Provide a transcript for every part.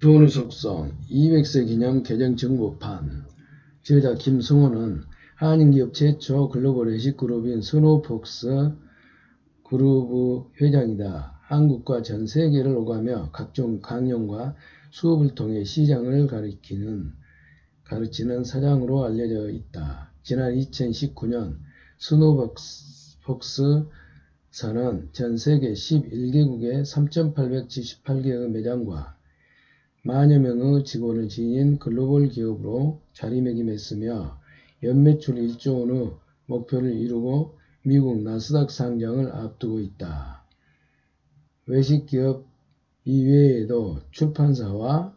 도는 속성 200세 기념 개정 정보판. 저자 김승호는 한인기업 최초 글로벌 외식그룹인 스노우폭스 그룹의 회장이다. 한국과 전 세계를 오가며 각종 강연과 수업을 통해 시장을 가르치는 사장으로 알려져 있다. 지난 2019년 스노우폭스사는 전 세계 11개국의 3,878개의 매장과 만여 명의 직원을 지닌 글로벌 기업으로 자리매김했으며 연매출 1조 원의 목표를 이루고 미국 나스닥 상장을 앞두고 있다. 외식기업 이외에도 출판사와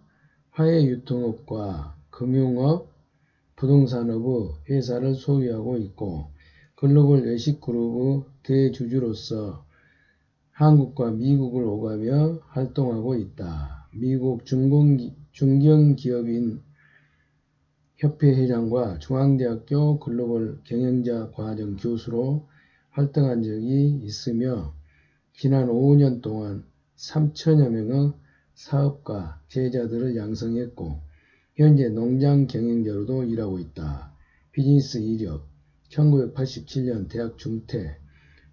화훼유통업과 금융업, 부동산업의 회사를 소유하고 있고 글로벌 외식그룹의 대주주로서 한국과 미국을 오가며 활동하고 있다. 미국 중견기업인 협회 회장과 중앙대학교 글로벌 경영자 과정 교수로 활동한 적이 있으며 지난 5년 동안 3천여 명의 사업가, 제자들을 양성했고 현재 농장 경영자로도 일하고 있다. 비즈니스 이력 1987년 대학 중퇴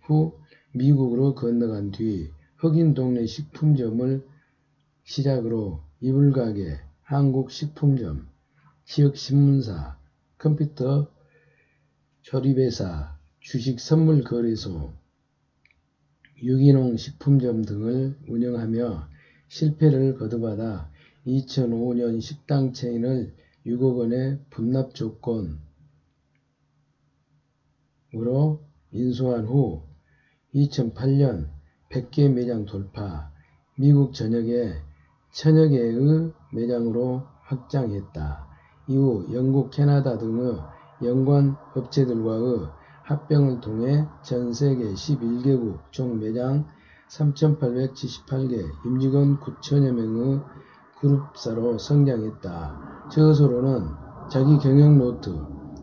후 미국으로 건너간 뒤 흑인 동네 식품점을 시작으로 이불가게, 한국식품점, 지역신문사, 컴퓨터 조립회사, 주식선물거래소, 유기농 식품점 등을 운영하며 실패를 거듭하다 2005년 식당 체인을 6억 원의 분납 조건으로 인수한 후 2008년 100개 매장 돌파, 미국 전역에 1000여 개의 매장으로 확장했다. 이후 영국, 캐나다 등의 연관 업체들과의 합병을 통해 전 세계 11개국 총 매장 3,878개, 임직원 9천여 명의 그룹사로 성장했다. 저서로는 자기 경영 노트,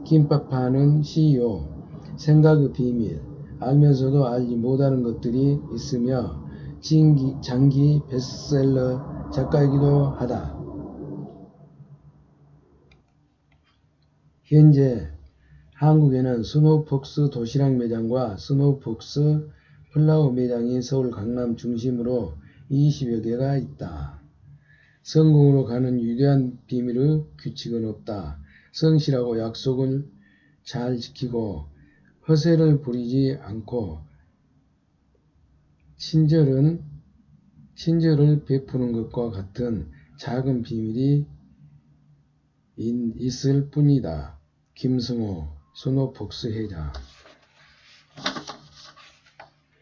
김밥 파는 CEO, 생각의 비밀, 알면서도 알지 못하는 것들이 있으며 장기 베스트셀러 작가이기도 하다. 현재 한국에는 스노우폭스 도시락 매장과 스노우폭스 플라워 매장이 서울 강남 중심으로 20여 개가 있다. 성공으로 가는 위대한 비밀의 규칙은 없다. 성실하고 약속을 잘 지키고 허세를 부리지 않고 친절을 베푸는 것과 같은 작은 비밀이 있을 뿐이다. 김승호 스노우폭스 회장.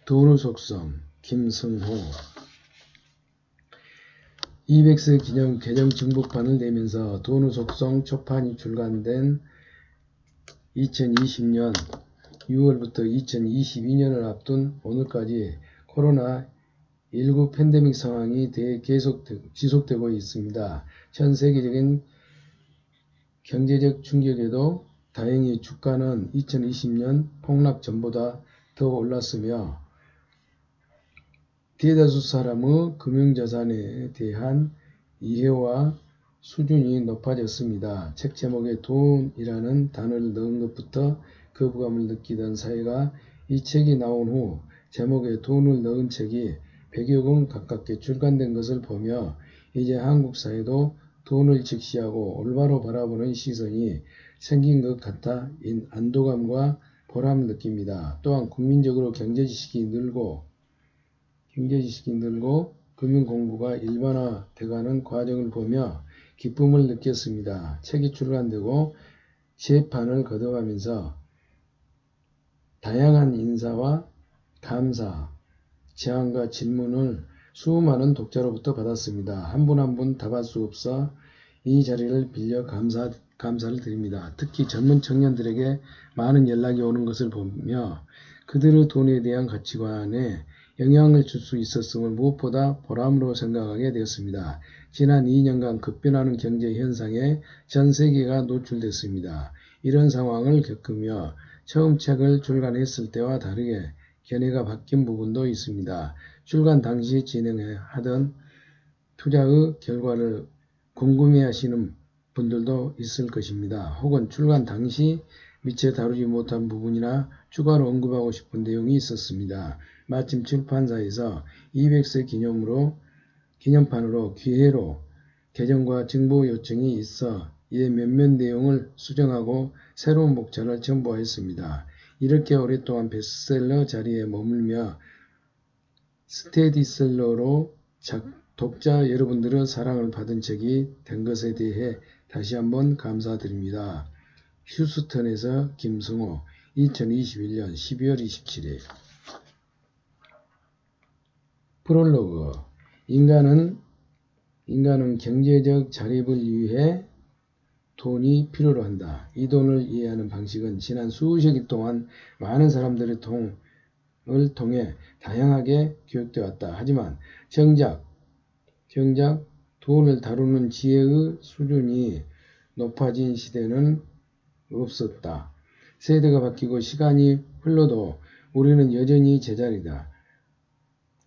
도루 속성 김승호 200세 기념 개정 정보판을 내면서 도루 속성 초판이 출간된 2020년 6월부터 2022년을 앞둔 오늘까지 코로나19 팬데믹 상황이 계속 지속되고 있습니다. 전 세계적인 경제적 충격에도 다행히 주가는 2020년 폭락 전보다 더 올랐으며 대다수 사람의 금융자산에 대한 이해와 수준이 높아졌습니다. 책 제목에 돈이라는 단어를 넣은 것부터 거부감을 느끼던 사회가 이 책이 나온 후 제목에 돈을 넣은 책이 100여 권 가깝게 출간된 것을 보며 이제 한국 사회도 돈을 직시하고 올바로 바라보는 시선이 생긴 것 같아 안도감과 보람을 느낍니다. 또한 국민적으로 경제지식이 늘고 금융공부가 일반화돼가는 과정을 보며 기쁨을 느꼈습니다. 책이 출간되고 재판을 거듭하면서 다양한 인사와 감사, 제안과 질문을 수많은 독자로부터 받았습니다. 한 분 한 분 답할 수 없어 이 자리를 빌려 감사를 드립니다. 특히 젊은 청년들에게 많은 연락이 오는 것을 보며 그들의 돈에 대한 가치관에 영향을 줄 수 있었음을 무엇보다 보람으로 생각하게 되었습니다. 지난 2년간 급변하는 경제 현상에 전 세계가 노출됐습니다. 이런 상황을 겪으며 처음 책을 출간했을 때와 다르게 견해가 바뀐 부분도 있습니다. 출간 당시 진행하던 투자의 결과를 궁금해하시는 분들도 있을 것입니다. 혹은 출간 당시 미처 다루지 못한 부분이나 추가로 언급하고 싶은 내용이 있었습니다. 마침 출판사에서 200세 기념판으로 기회로 개정과 정보 요청이 있어 이에 몇몇 내용을 수정하고 새로운 목차를 첨부하였습니다. 이렇게 오랫동안 베스트셀러 자리에 머물며 스테디셀러로 독자 여러분들의 사랑을 받은 책이 된 것에 대해 다시 한번 감사드립니다. 휴스턴에서 김승호 2021년 12월 27일 프롤로그 인간은 경제적 자립을 위해 돈이 필요로 한다. 이 돈을 이해하는 방식은 지난 수세기 동안 많은 사람들의 통을 통해 다양하게 교육되어 왔다. 하지만 정작 돈을 다루는 지혜의 수준이 높아진 시대는 없었다. 세대가 바뀌고 시간이 흘러도 우리는 여전히 제자리다.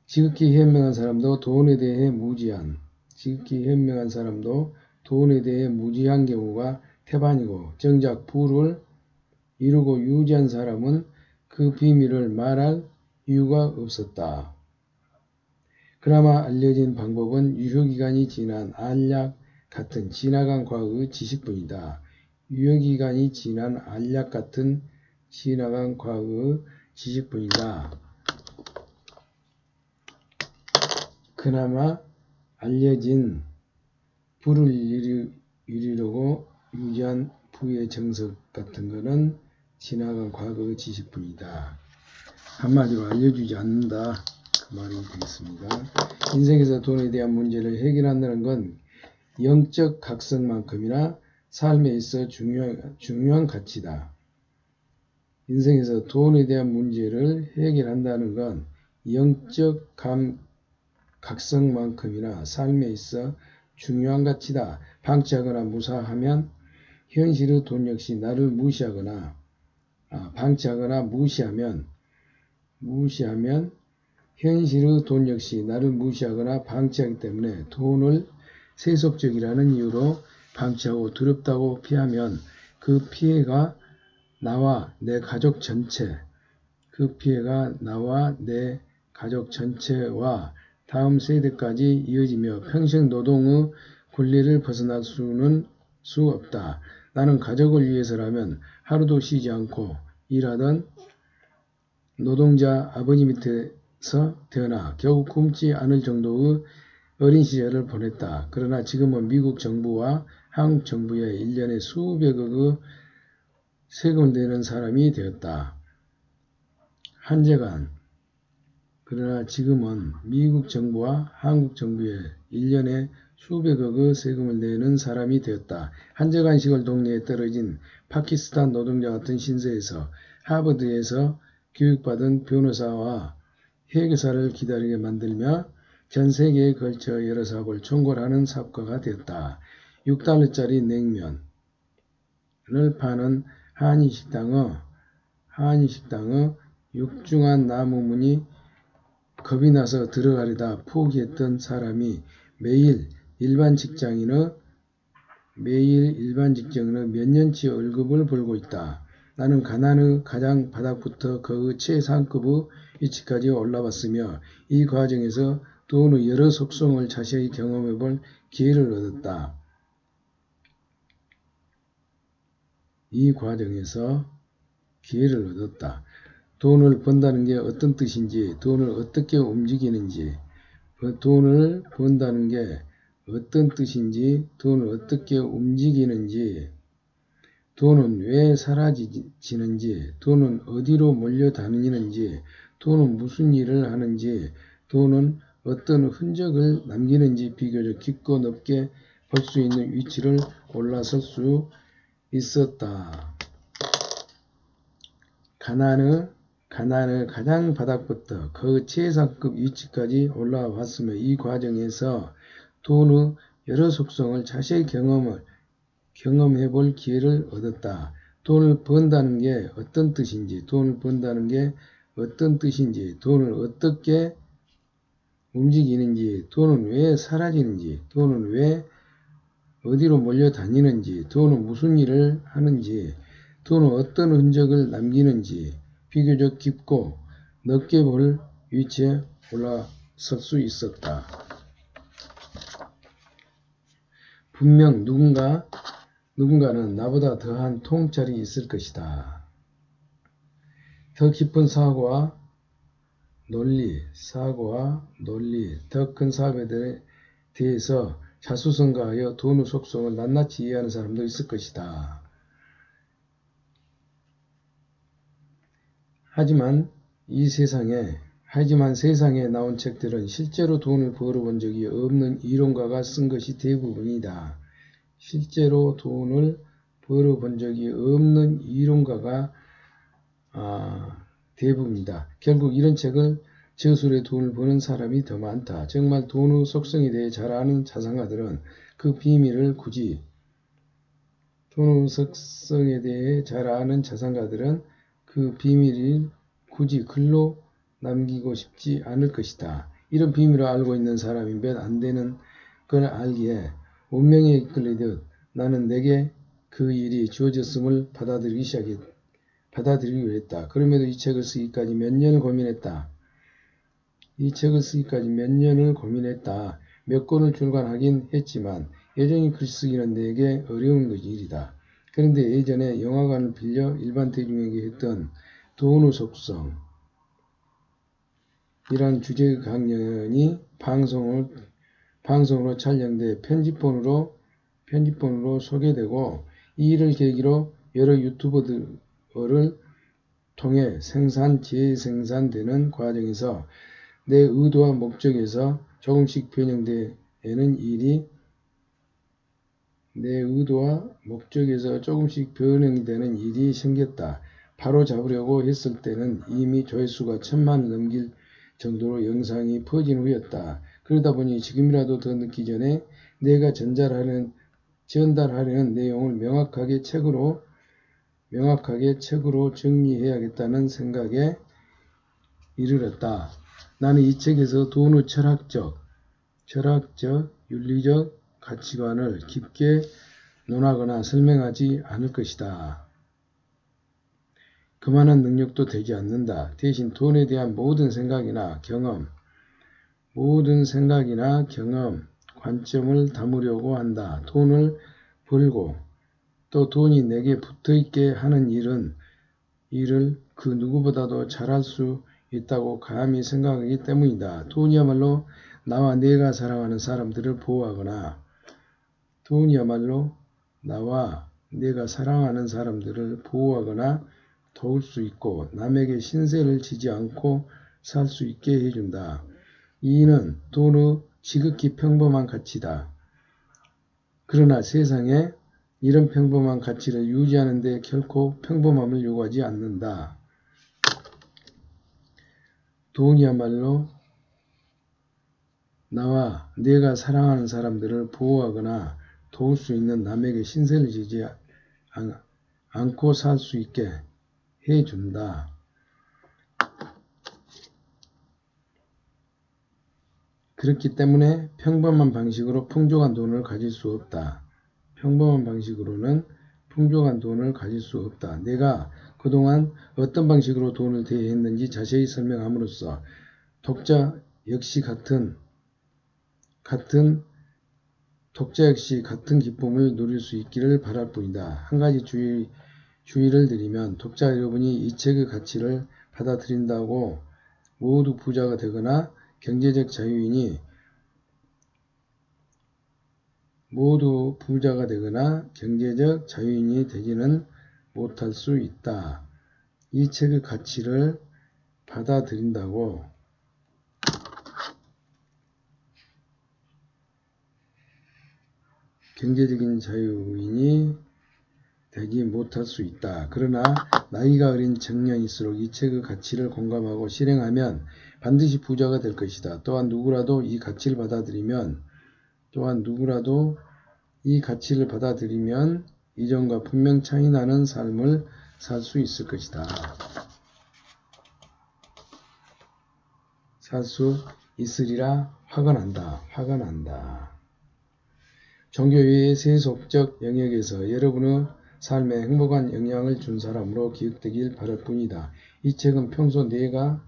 지극히 현명한 사람도 돈에 대해 무지한 경우가 태반이고 정작 부를 이루고 유지한 사람은 그 비밀을 말할 이유가 없었다. 그나마 알려진 방법은 유효기간이 지난 알약 같은 지나간 과거의 지식뿐이다. 유효기간이 지난 알약 같은 지나간 과거의 지식뿐이다. 그나마 알려진 부를 이루려고 유지한 부의 정석 같은 것은 지나간 과거의 지식뿐이다. 한마디로 알려주지 않는다. 그 말이 되겠습니다. 인생에서 돈에 대한 문제를 해결한다는 건 영적 각성만큼이나 삶에 있어 중요한 가치다. 인생에서 돈에 대한 문제를 해결한다는 건 영적 각성만큼이나 삶에 있어 중요한 가치다. 방치하거나 무시하면 현실의 돈 역시 나를 무시하면 현실의 돈 역시 나를 무시하거나 방치하기 때문에 돈을 세속적이라는 이유로 방치하고 두렵다고 피하면 그 피해가 나와 내 가족 전체와 다음 세대까지 이어지며 평생 노동의 권리를 벗어날 수는 없다. 나는 가족을 위해서라면 하루도 쉬지 않고 일하던 노동자 아버지 밑에서 태어나 겨우 굶지 않을 정도의 어린 시절을 보냈다. 그러나 지금은 미국 정부와 한국 정부에 1년에 수백억의 세금을 내는 사람이 되었다. 그러나 지금은 미국 정부와 한국 정부에 1년에 수백억의 세금을 내는 사람이 되었다. 한적한 시골 동네에 떨어진 파키스탄 노동자 같은 신세에서 하버드에서 교육받은 변호사와 회계사를 기다리게 만들며 전 세계에 걸쳐 여러 사업을 총괄하는 사업가가 되었다. 6달러짜리 냉면을 파는 한인식당의 육중한 나무문이 겁이 나서 들어가려다 포기했던 사람이 매일 일반 직장인의 몇 년치 월급을 벌고 있다. 나는 가난의 가장 바닥부터 거의 최상급의 위치까지 올라왔으며 이 과정에서 돈의 여러 속성을 자세히 경험해볼 기회를 얻었다. 돈을 번다는 게 어떤 뜻인지, 돈을 어떻게 움직이는지, 돈은 왜 사라지는지, 돈은 어디로 몰려다니는지, 돈은 무슨 일을 하는지, 돈은 어떤 흔적을 남기는지 비교적 깊고 넓게 볼 수 있는 위치를 올라설 수 있었다. 가난의 가장 바닥부터 그 최상급 위치까지 올라왔으며 이 과정에서 돈의 여러 속성을 자세히 경험해볼 기회를 얻었다. 돈을 번다는 게 어떤 뜻인지, 돈을 어떻게 움직이는지, 돈은 왜 사라지는지, 돈은 왜 어디로 몰려다니는지, 돈은 무슨 일을 하는지, 돈은 어떤 흔적을 남기는지 비교적 깊고 넓게 볼 위치에 올라설 수 있었다. 분명 누군가는 나보다 더한 통찰이 있을 것이다. 더 깊은 사고와 논리, 더 큰 사업에 대해서 자수성가하여 돈의 속성을 낱낱이 이해하는 사람도 있을 것이다. 하지만 세상에 나온 책들은 실제로 돈을 벌어본 적이 없는 이론가가 쓴 것이 대부분이다. 실제로 돈을 벌어본 적이 없는 이론가가 대부분이다. 결국 이런 책을 저술에 돈을 버는 사람이 더 많다. 정말 돈의 속성에 대해 잘 아는 자산가들은 그 비밀을 굳이 글로 남기고 싶지 않을 것이다. 이런 비밀을 알고 있는 사람이 몇 안 되는 걸 알기에 운명에 이끌리듯 나는 내게 그 일이 주어졌음을 받아들이기로 했다. 그럼에도 이 책을 쓰기까지 몇 년을 고민했다. 몇 권을 출간하긴 했지만 여전히 글쓰기는 내게 어려운 일이다. 그런데 예전에 영화관을 빌려 일반 대중에게 했던 돈의 속성 이란 주제 강연이 방송으로 촬영돼 편집본으로 소개되고 이 일을 계기로 여러 유튜버들을 통해 재생산되는 과정에서 내 의도와 목적에서 조금씩 변형되는 일이 생겼다. 바로 잡으려고 했을 때는 이미 조회수가 1000만을 넘길 정도로 영상이 퍼진 후였다. 그러다 보니 지금이라도 더 늦기 전에 내가 전달하려는 내용을 명확하게 책으로 정리해야겠다는 생각에 이르렀다. 나는 이 책에서 돈의 철학적, 윤리적 가치관을 깊게 논하거나 설명하지 않을 것이다. 그만한 능력도 되지 않는다. 대신 돈에 대한 모든 생각이나 경험, 관점을 담으려고 한다. 돈을 벌고 또 돈이 내게 붙어있게 하는 일을 그 누구보다도 잘할 수 있다고 감히 생각하기 때문이다. 돈이야말로 나와 내가 사랑하는 사람들을 보호하거나 도울 수 있고 남에게 신세를 지지 않고 살 수 있게 해준다. 이는 돈의 지극히 평범한 가치다. 그러나 세상에 이런 평범한 가치를 유지하는 데 결코 평범함을 요구하지 않는다. 돈이야말로 나와 내가 사랑하는 사람들을 보호하거나 도울 수 있는 남에게 신세를 지지 않고 살 수 있게 해준다. 그렇기 때문에 평범한 방식으로 풍족한 돈을 가질 수 없다. 내가 그동안 어떤 방식으로 돈을 대했는지 자세히 설명함으로써 독자 역시 같은 기쁨을 누릴 수 있기를 바랄 뿐이다. 한 가지 주의를 드리면 독자 여러분이 이 책의 가치를 받아들인다고 모두 부자가 되거나 경제적 자유인이 되지는 못할 수 있다. 이 책의 가치를 받아들인다고 경제적인 자유인이 되지 못할 수 있다. 그러나 나이가 어린 청년일수록 이 책의 가치를 공감하고 실행하면 반드시 부자가 될 것이다. 또한 누구라도 이 가치를 받아들이면 이전과 분명 차이 나는 삶을 살 수 있을 것이다. 있으리라. 화가 난다. 화가 난다. 종교 외의 세속적 영역에서 여러분의 삶에 행복한 영향을 준 사람으로 기억되길 바랄 뿐이다. 이 책은 평소 내가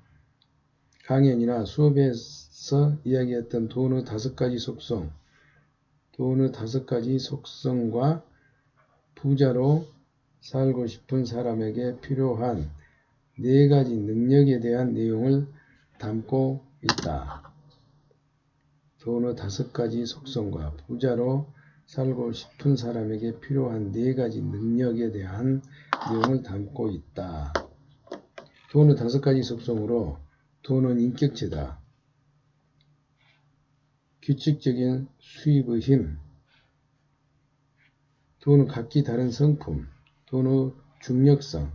강연이나 수업에서 이야기했던 돈의 5가지 속성과 부자로 살고 싶은 사람에게 필요한 4가지 능력에 대한 내용을 담고 있다. 돈의 5가지 속성과 부자로 살고 싶은 사람에게 필요한 4가지 능력에 대한 내용을 담고 있다. 돈의 5가지 속성으로 돈은 인격체다. 규칙적인 수입의 힘, 돈은 각기 다른 성품, 돈의 중력성,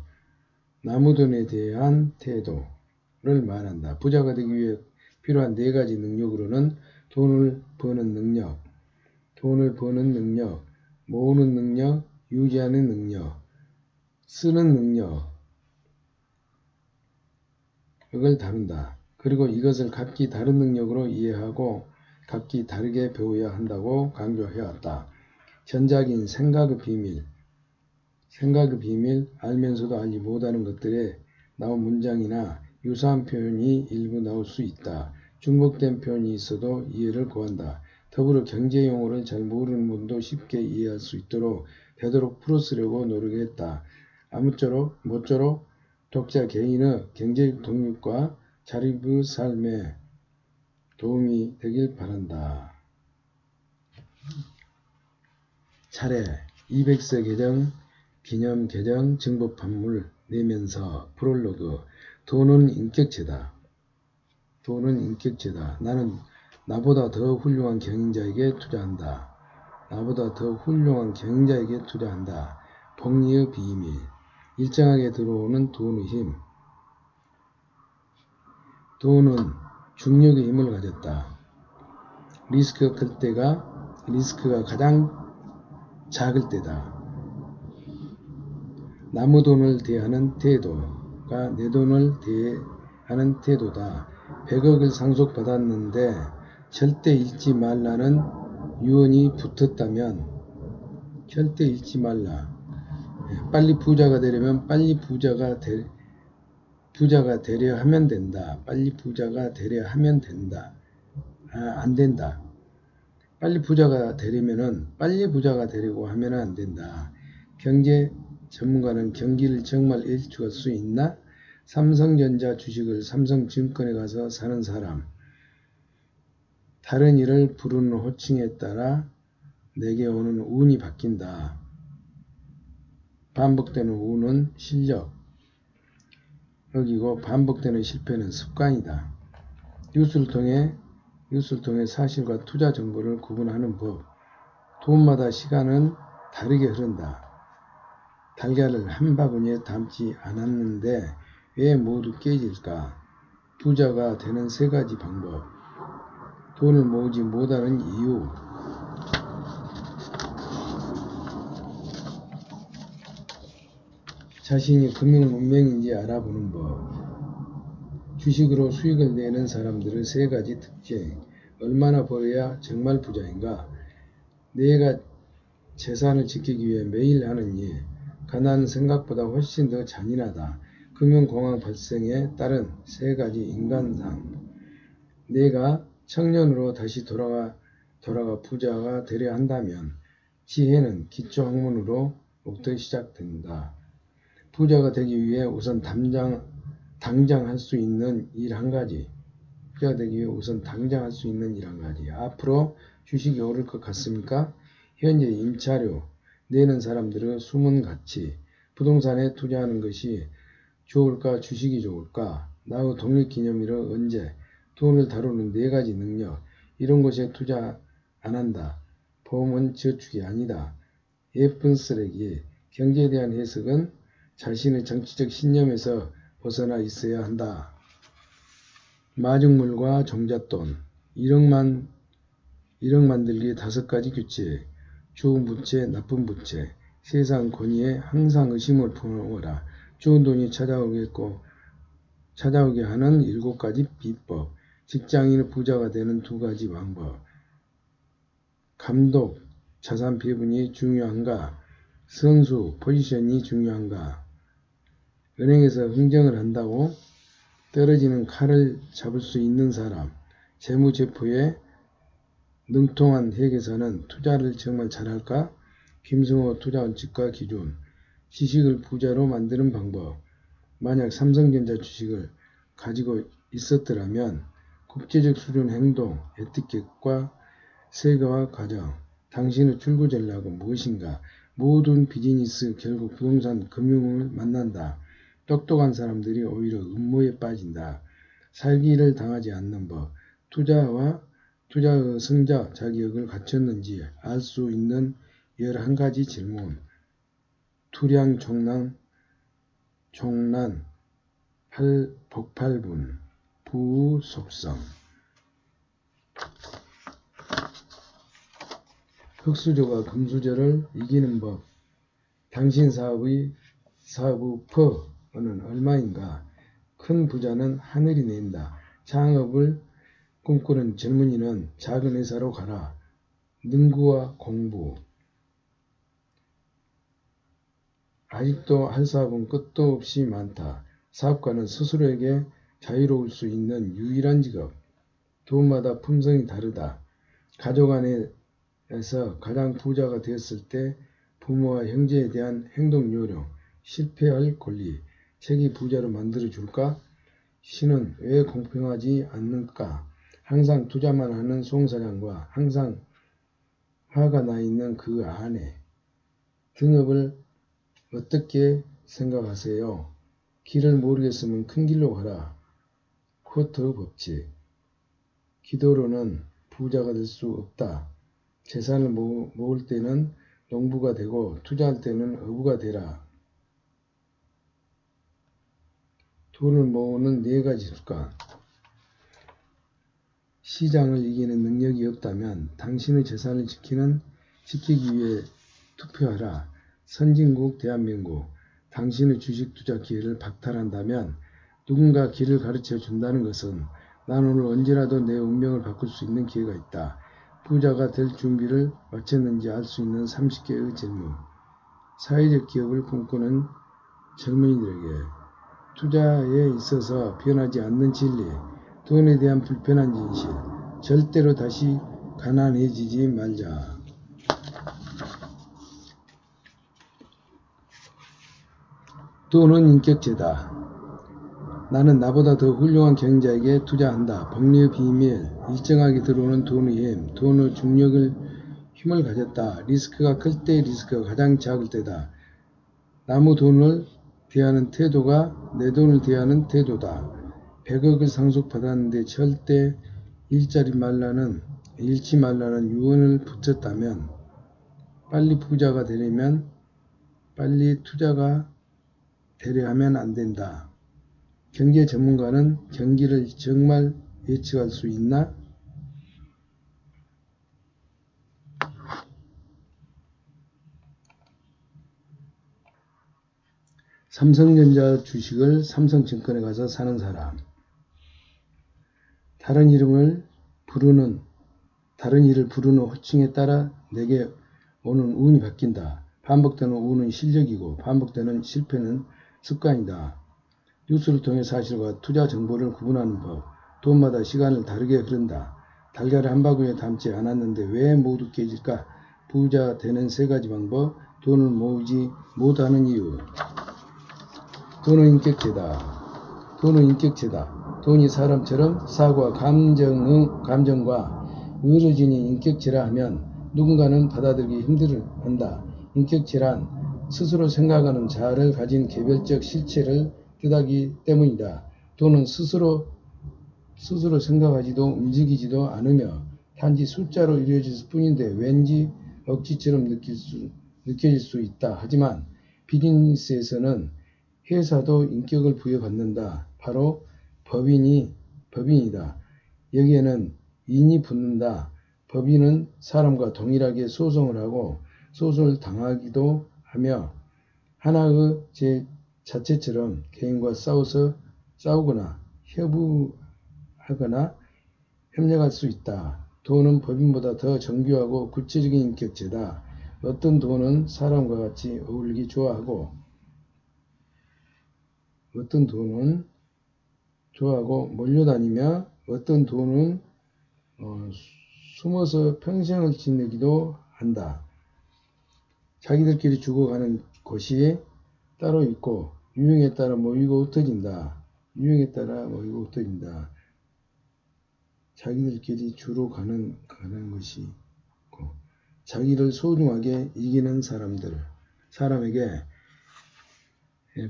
나무돈에 대한 태도를 말한다. 부자가 되기 위해 필요한 4가지 능력으로는 돈을 버는 능력, 모으는 능력, 유지하는 능력, 쓰는 능력을 다룬다. 그리고 이것을 각기 다른 능력으로 이해하고 각기 다르게 배워야 한다고 강조해왔다. 전작인 생각의 비밀, 알면서도 알지 못하는 것들에 나온 문장이나 유사한 표현이 일부 나올 수 있다. 중복된 표현이 있어도 이해를 구한다. 더불어 경제 용어를 잘 모르는 분도 쉽게 이해할 수 있도록 되도록 풀어쓰려고 노력했다. 모쪼록 독자 개인의 경제적 독립과 자립의 삶에 도움이 되길 바란다. 차례 200세 개정, 기념 개정, 증복 판물, 내면서, 프롤로그. 돈은 인격체다. 나는 나보다 더 훌륭한 경영자에게 투자한다. 복리의 비밀. 일정하게 들어오는 돈의 힘. 돈은 중력의 힘을 가졌다. 리스크가 가장 작을 때다. 나무돈을 대하는 태도가 내 돈을 대하는 태도다. 100억을 상속받았는데 절대 잃지 말라는 유언이 붙었다면 절대 잃지 말라. 빨리 부자가 되려면 빨리 부자가 되려 하면 된다. 안 된다. 빨리 부자가 되려고 하면 안 된다. 경제 전문가는 경기를 정말 예측할 수 있나? 삼성전자 주식을 삼성증권에 가서 사는 사람. 다른 이를 부르는 호칭에 따라 내게 오는 운이 바뀐다. 반복되는 운은 실력이고 반복되는 실패는 습관이다. 뉴스를 통해 사실과 투자 정보를 구분하는 법. 돈마다 시간은 다르게 흐른다. 달걀을 한 바구니에 담지 않았는데 왜 모두 깨질까? 부자가 되는 3가지 방법. 돈을 모으지 못하는 이유. 자신이 금융 문맹인지 알아보는 법. 주식으로 수익을 내는 사람들의 3가지 특징. 얼마나 벌어야 정말 부자인가? 내가 재산을 지키기 위해 매일 하는 일. 가난은 생각보다 훨씬 더 잔인하다. 금융공황 발생에 따른 3가지 인간상. 내가 청년으로 다시 돌아가 부자가 되려 한다면 지혜는 기초학문으로부터 시작된다. 부자가 되기 위해 우선 당장 할 수 있는 일 한 가지. 앞으로 주식이 오를 것 같습니까? 현재 임차료 내는 사람들의 숨은 가치. 부동산에 투자하는 것이 좋을까? 주식이 좋을까? 나의 독립기념일은 언제? 돈을 다루는 4가지 능력. 이런 것에 투자 안 한다. 보험은 저축이 아니다. 예쁜 쓰레기. 경제에 대한 해석은 자신의 정치적 신념에서 벗어나 있어야 한다. 마중물과 종잣돈. 1억 만들기 5가지 규칙. 좋은 부채, 나쁜 부채. 세상 권위에 항상 의심을 품어라. 좋은 돈이 찾아오게 하는 7가지 비법. 직장인의 부자가 되는 두 가지 방법. 감독, 자산 배분이 중요한가? 선수, 포지션이 중요한가? 은행에서 흥정을 한다고 떨어지는 칼을 잡을 수 있는 사람, 재무제표에 능통한 회계사는 투자를 정말 잘할까? 김승호 투자원칙과 기준. 지식을 부자로 만드는 방법. 만약 삼성전자 주식을 가지고 있었더라면 국제적 수준 행동, 에티켓과 세계화 과정, 당신의 출구 전략은 무엇인가? 모든 비즈니스 결국 부동산 금융을 만난다. 똑똑한 사람들이 오히려 음모에 빠진다. 사기를 당하지 않는 법. 투자의 성자 자격을 갖췄는지 알 수 있는 11가지 질문. 투량 종난 복팔분. 부의 속성. 흑수저가 금수저를 이기는 법. 당신 사업의 퍼는 얼마인가? 큰 부자는 하늘이 낸다. 창업을 꿈꾸는 젊은이는 작은 회사로 가라. 능구와 공부. 아직도 할 사업은 끝도 없이 많다. 사업가는 스스로에게 자유로울 수 있는 유일한 직업. 돈마다 품성이 다르다. 가족 안에서 가장 부자가 되었을 때 부모와 형제에 대한 행동 요령, 실패할 권리, 책이 부자로 만들어줄까? 신은 왜 공평하지 않는가? 항상 투자만 하는 송사장과 항상 화가 나 있는 그 아내. 등업을 어떻게 생각하세요? 길을 모르겠으면 큰 길로 가라. 쿼터 법칙. 기도로는 부자가 될 수 없다. 재산을 모을 때는 농부가 되고 투자할 때는 어부가 되라. 돈을 모으는 4가지 습관. 시장을 이기는 능력이 없다면 당신의 재산을 지키기 위해 투표하라. 선진국 대한민국. 당신의 주식 투자 기회를 박탈한다면 누군가 길을 가르쳐 준다는 것은 난 오늘 언제라도 내 운명을 바꿀 수 있는 기회가 있다. 부자가 될 준비를 마쳤는지 알 수 있는 30개의 질문. 사회적 기업을 꿈꾸는 젊은이들에게 투자에 있어서 변하지 않는 진리, 돈에 대한 불편한 진실, 절대로 다시 가난해지지 말자. 돈은 인격체다. 나는 나보다 더 훌륭한 경자에게 투자한다. 복리의 비밀, 일정하게 들어오는 돈의 힘, 돈의 힘을 가졌다. 리스크가 클 때 리스크가 가장 작을 때다. 남의 돈을 대하는 태도가 내 돈을 대하는 태도다. 100억을 상속받았는데 절대 잃지 말라는 유언을 붙였다면 빨리 부자가 되려면 빨리 투자가 되려 하면 안 된다. 경제 전문가는 경기를 정말 예측할 수 있나? 삼성전자 주식을 삼성증권에 가서 사는 사람. 다른 일을 부르는 호칭에 따라 내게 오는 운이 바뀐다. 반복되는 운은 실력이고 반복되는 실패는 습관이다. 뉴스를 통해 사실과 투자 정보를 구분하는 법. 돈마다 시간을 다르게 흐른다. 달걀을 한 바구니에 담지 않았는데 왜 모두 깨질까? 부자 되는 3가지 방법. 돈을 모으지 못하는 이유. 돈은 인격체다. 돈이 사람처럼 사고와 감정과 의료진이 인격체라 하면 누군가는 받아들이기 힘들어한다. 인격체란 스스로 생각하는 자아를 가진 개별적 실체를 뜻하기 때문이다. 돈은 스스로 생각하지도 움직이지도 않으며 단지 숫자로 이루어질 뿐인데 왠지 억지처럼 느껴질 수 있다. 하지만 비즈니스에서는 회사도 인격을 부여받는다. 바로 법인이다. 여기에는 인이 붙는다. 법인은 사람과 동일하게 소송을 하고 소송을 당하기도 하며 하나의 자체처럼 개인과 싸우거나 협의하거나 협력할 수 있다. 돈은 법인보다 더 정교하고 구체적인 인격체다. 어떤 돈은 사람과 같이 어울리기 좋아하고 어떤 돈은 몰려다니며 어떤 돈은 숨어서 평생을 지내기도 한다. 자기들끼리 죽어가는 것이 따로 있고 유형에 따라 모이고 흩어진다. 자기들끼리 주로 가는 것이 있고 자기를 소중하게 이기는 사람에게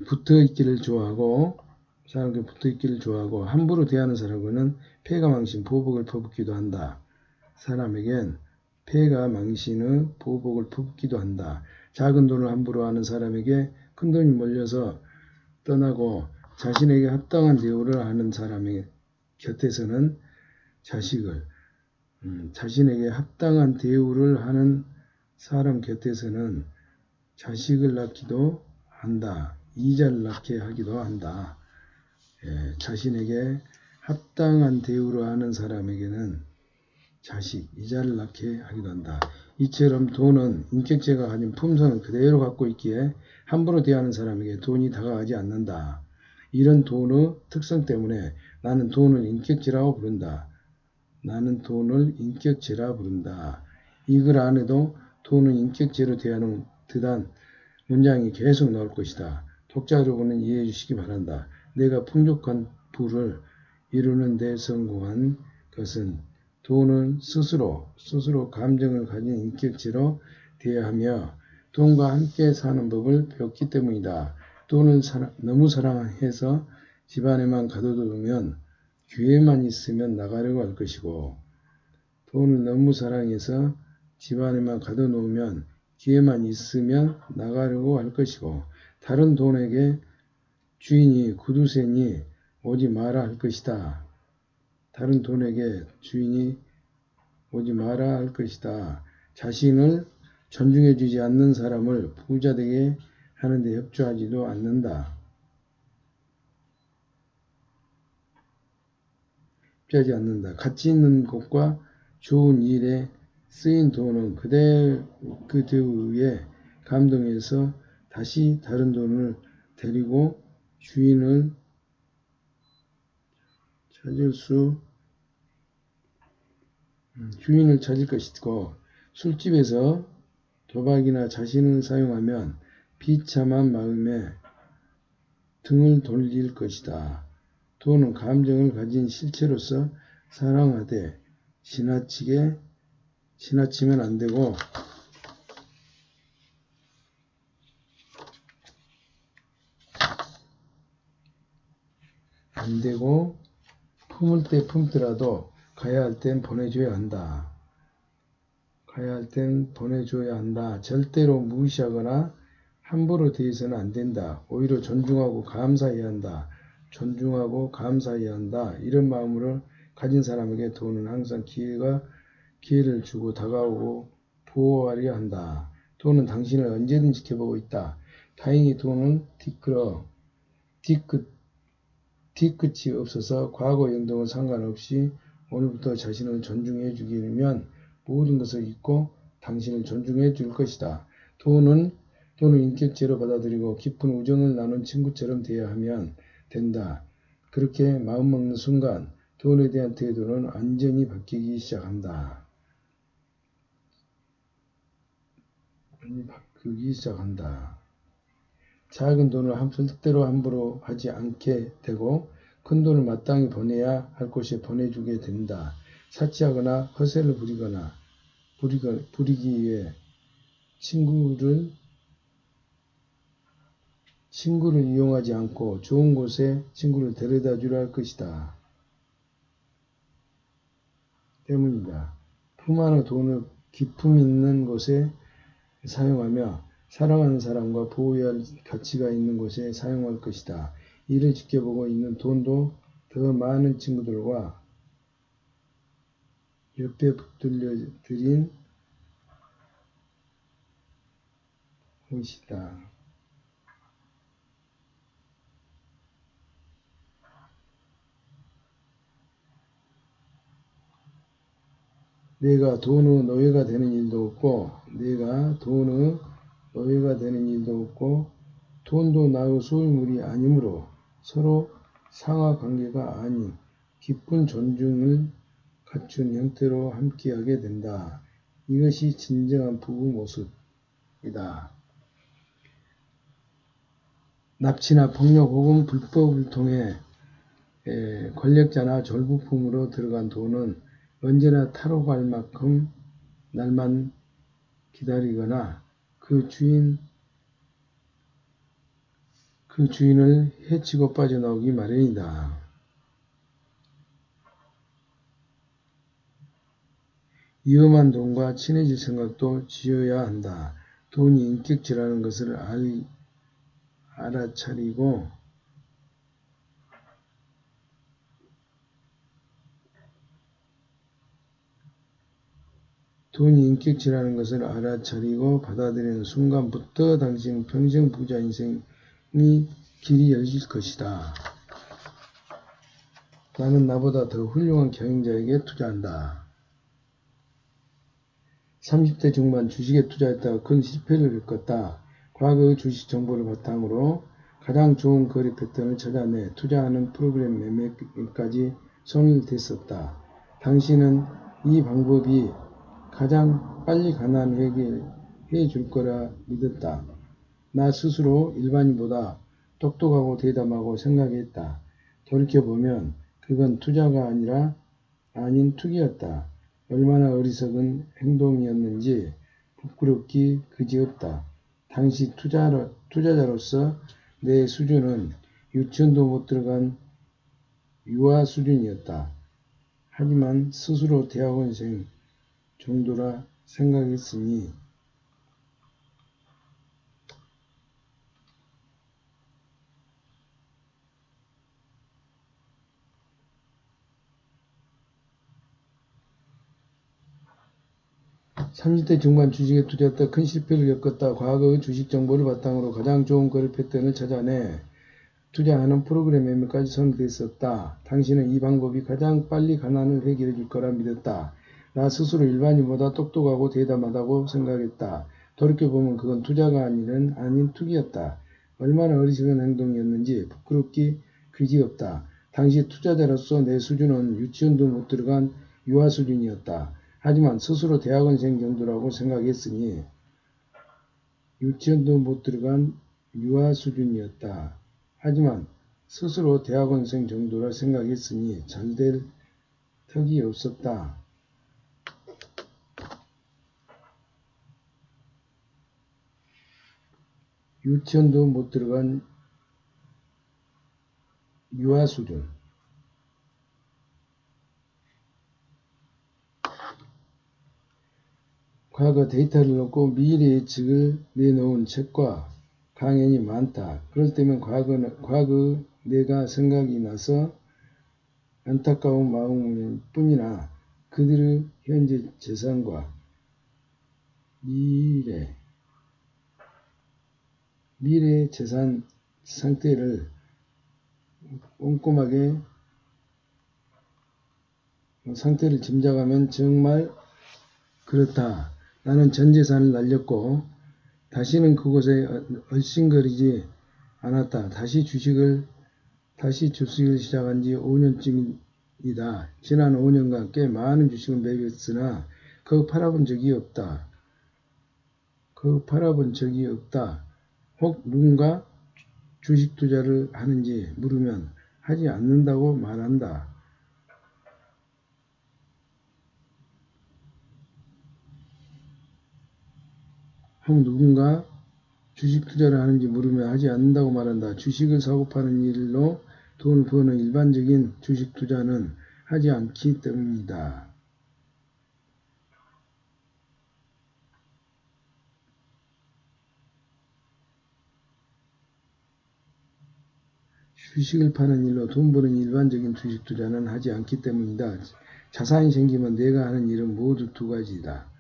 붙어있기를 좋아하고 함부로 대하는 사람은 패가 망신 보복을 퍼붓기도 한다. 사람에겐 패가 망신의 보복을 퍼붓기도 한다. 작은 돈을 함부로 하는 사람에게 큰 돈이 몰려서 떠나고 자신에게 합당한 대우를 하는 사람의 곁에서는 자신에게 합당한 대우를 하는 사람 곁에서는 자식을 낳기도 한다. 이자를 낳게 하기도 한다. 자신에게 합당한 대우를 하는 사람에게는 이자를 낳게 하기도 한다. 이처럼 돈은 인격체가 가진 품성을 그대로 갖고 있기에 함부로 대하는 사람에게 돈이 다가가지 않는다. 이런 돈의 특성 때문에 나는 돈을 인격체라고 부른다. 이 글 안에도 돈은 인격체로 대하는 듯한 문장이 계속 나올 것이다. 독자 여러분은 이해해 주시기 바란다. 내가 풍족한 부를 이루는 데 성공한 것은 돈은 스스로 감정을 가진 인격체로 대하며 돈과 함께 사는 법을 배웠기 때문이다. 돈을 너무 사랑해서 집안에만 가둬두면 기회만 있으면 나가려고 할 것이고 돈을 너무 사랑해서 집안에만 가둬놓으면 기회만 있으면 나가려고 할 것이고 다른 돈에게 주인이 구두쇠니 오지 마라 할 것이다. 자신을 존중해주지 않는 사람을 부자 되게 하는데 협조하지도 않는다. 가치 있는 것과 좋은 일에 쓰인 돈은 그대의 감동해서 다시 다른 돈을 데리고 주인을 찾을 것이고 술집에서 도박이나 자신을 사용하면 비참한 마음에 등을 돌릴 것이다. 돈은 감정을 가진 실체로서 사랑하되 지나치면 안 되고 품을 때 품더라도 가야 할 땐 보내줘야 한다. 절대로 무시하거나 함부로 대해서는 안 된다. 오히려 존중하고 감사해야 한다. 이런 마음으로 가진 사람에게 돈은 항상 기회를 주고 다가오고 보호하려 한다. 돈은 당신을 언제든 지켜보고 있다. 다행히 돈은 뒤끝이 없어서 과거 행동은 상관없이 오늘부터 자신을 존중해 주기면 모든 것을 잊고 당신을 존중해 줄 것이다. 돈을 인격체로 받아들이고 깊은 우정을 나눈 친구처럼 대하면 된다. 그렇게 마음먹는 순간 돈에 대한 태도는 완전히 바뀌기 시작한다. 작은 돈을 절대로 함부로 하지 않게 되고 큰 돈을 마땅히 보내야 할 곳에 보내주게 된다. 사치하거나 허세를 부리기 위해 친구를 이용하지 않고 좋은 곳에 친구를 데려다 주려 할 것이다. 때문이다. 품 안의 돈을 기품 있는 곳에 사용하며 사랑하는 사람과 보호해야 할 가치가 있는 곳에 사용할 것이다. 이를 지켜보고 있는 돈도 더 많은 친구들과 옆에 붙들려 드린 것이다. 내가 돈의 노예가 되는 일도 없고 내가 돈의 노예가 되는 일도 없고 돈도 나의 소유물이 아니므로 서로 상하 관계가 아닌 깊은 존중을 갖춘 형태로 함께하게 된다. 이것이 진정한 부부 모습이다. 납치나 폭력 혹은 불법을 통해 권력자나 졸부품으로 들어간 돈은 언제나 타로 갈 만큼 날만 기다리거나 그 주인을 해치고 빠져나오기 마련이다. 위험한 돈과 친해질 생각도 지어야 한다. 돈이 인격질하는 것을 알아차리고 받아들이는 순간부터 당신 평생 부자 인생이 길이 열릴 것이다. 나는 나보다 더 훌륭한 경영자에게 투자한다. 30대 중반 주식에 투자했다가 큰 실패를 겪었다. 과거의 주식 정보를 바탕으로 가장 좋은 거래 패턴을 찾아내 투자하는 프로그램 매매까지 손을 댔었다. 당신은 이 방법이 가장 빨리 가난을 해결해 줄 거라 믿었다. 나 스스로 일반인보다 똑똑하고 대담하고 생각했다. 돌이켜보면 그건 투자가 아닌 투기였다. 얼마나 어리석은 행동이었는지 부끄럽기 그지없다. 당시 투자자로서 내 수준은 유치원도 못 들어간 유아 수준이었다. 하지만 스스로 대학원생 정도라 생각했으니 30대 중반 주식에 투자했다 큰 실패를 겪었다. 과거의 주식 정보를 바탕으로 가장 좋은 거래 패턴을 찾아내 투자하는 프로그램 매매까지 손을 댔었다. 당신은 이 방법이 가장 빨리 가난을 해결해 줄 거라 믿었다. 나 스스로 일반인보다 똑똑하고 대담하다고 생각했다. 돌이켜보면 그건 투자가 아닌 투기였다. 얼마나 어리석은 행동이었는지 부끄럽기 그지없다. 당시 투자자로서 내 수준은 유치원도 못 들어간 유아 수준이었다. 하지만 스스로 대학원생 정도라고 생각했으니 유치원도 못 들어간 유아 수준이었다. 하지만 스스로 대학원생 정도라 생각했으니 잘될 턱이 없었다. 유치원도 못 들어간 유아 수준. 과거 데이터를 넣고 미래 예측을 내놓은 책과 강연이 많다. 그럴 때면 과거 내가 생각이 나서 안타까운 마음일 뿐이나 그들의 현재 재산과 미래 재산 상태를 꼼꼼하게 상태를 짐작하면 정말 그렇다. 나는 전 재산을 날렸고 다시는 그곳에 얼씬거리지 않았다. 다시 주식을 시작한 지 5년쯤이다. 지난 5년간 꽤 많은 주식을 매겼으나 그거 팔아본 적이 없다. 혹 누군가 주식 투자를 하는지 물으면 하지 않는다고 말한다. 혹 누군가 주식 투자를 하는지 물으면 하지 않는다고 말한다. 주식을 사고 파는 일로 돈을 버는 일반적인 주식 투자는 하지 않기 때문이다. 주식을 파는 일로 돈 버는 일반적인 주식 투자는 하지 않기 때문이다. 자산이 생기면 내가 하는 일은 모두 두 가지다.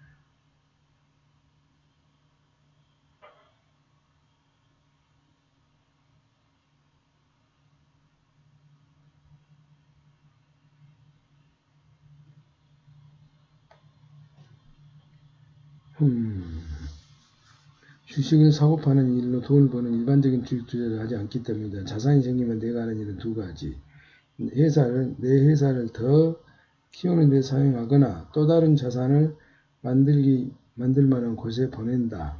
주식을 사고 파는 일로 돈을 버는 일반적인 주식 투자를 하지 않기 때문이다. 자산이 생기면 내가 하는 일은 두 가지. 내 회사를 더 키우는 데 사용하거나 또 다른 자산을 만들 만한 곳에 보낸다.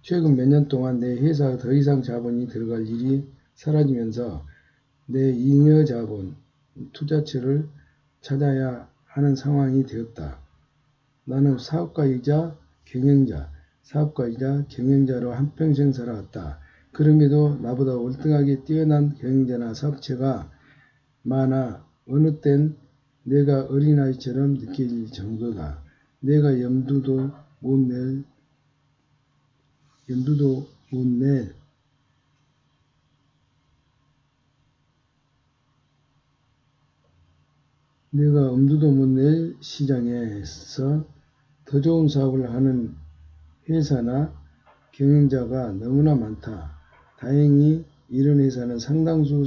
최근 몇 년 동안 내 회사에 더 이상 자본이 들어갈 일이 사라지면서 내 잉여 자본, 투자처를 찾아야 하는 상황이 되었다. 나는 사업가이자 경영자로 한평생 살아왔다. 그럼에도 나보다 월등하게 뛰어난 경영자나 사업체가 많아 어느 땐 내가 어린아이처럼 느껴질 정도다. 내가 염두도 못 낼 시장에서 더 좋은 사업을 하는 회사나 경영자가 너무나 많다. 다행히 이런 회사는 상당수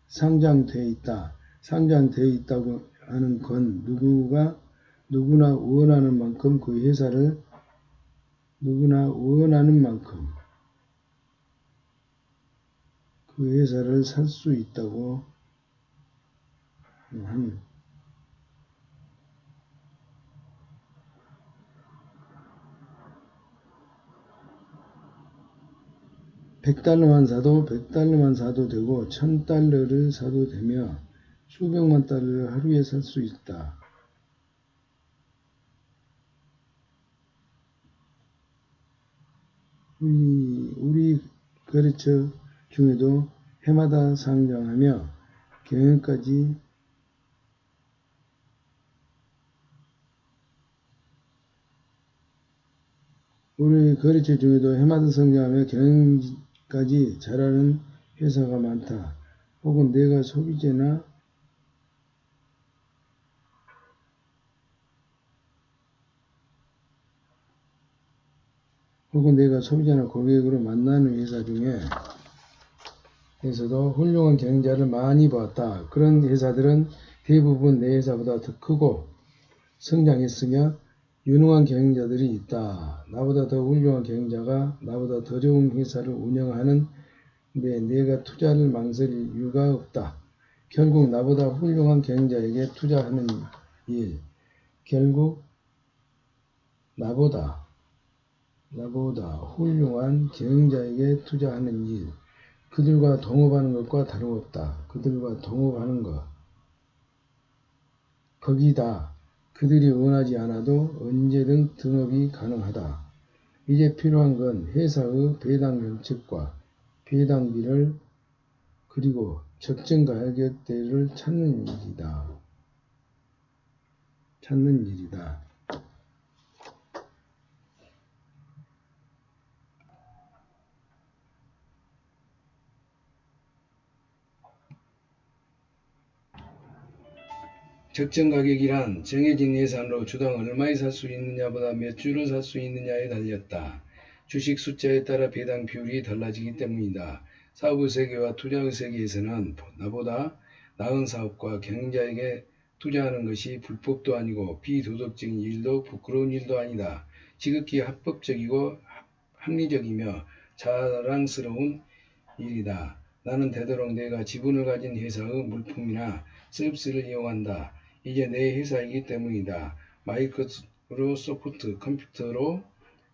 상장돼 있다고 하는 건 누구나 원하는 만큼 그 회사를 살 수 있다고 한 $100만 사도 되고 $1000를 사도 되며 수백만 달러를 하루에 살 수 있다. 우리 거래처 중에도 해마다 상장하며 경영까지 잘하는 회사가 많다. 혹은 내가 소비자나 고객으로 만나는 회사 중에서도 훌륭한 경영자를 많이 보았다. 그런 회사들은 대부분 내 회사보다 더 크고 성장했으며 유능한 경영자들이 있다. 나보다 더 훌륭한 경영자가 나보다 더 좋은 회사를 운영하는데 내가 투자를 망설일 이유가 없다. 결국 나보다 훌륭한 경영자에게 투자하는 일, 그들과 동업하는 것과 다름없다. 거기다 그들이 원하지 않아도 언제든 등업이 가능하다. 이제 필요한 건 회사의 배당 정책과 배당비를 그리고 적정 가격대를 찾는 일이다. 적정 가격이란 정해진 예산으로 주당 얼마에 살 수 있느냐보다 몇 주를 살 수 있느냐에 달렸다. 주식 숫자에 따라 배당 비율이 달라지기 때문이다. 사업의 세계와 투자의 세계에서는 나보다 나은 사업과 경영자에게 투자하는 것이 불법도 아니고 비도덕적인 일도 부끄러운 일도 아니다. 지극히 합법적이고 합리적이며 자랑스러운 일이다. 나는 되도록 내가 지분을 가진 회사의 물품이나 서비스를 이용한다. 이게 내 회사이기 때문이다. 마이크로소프트 컴퓨터로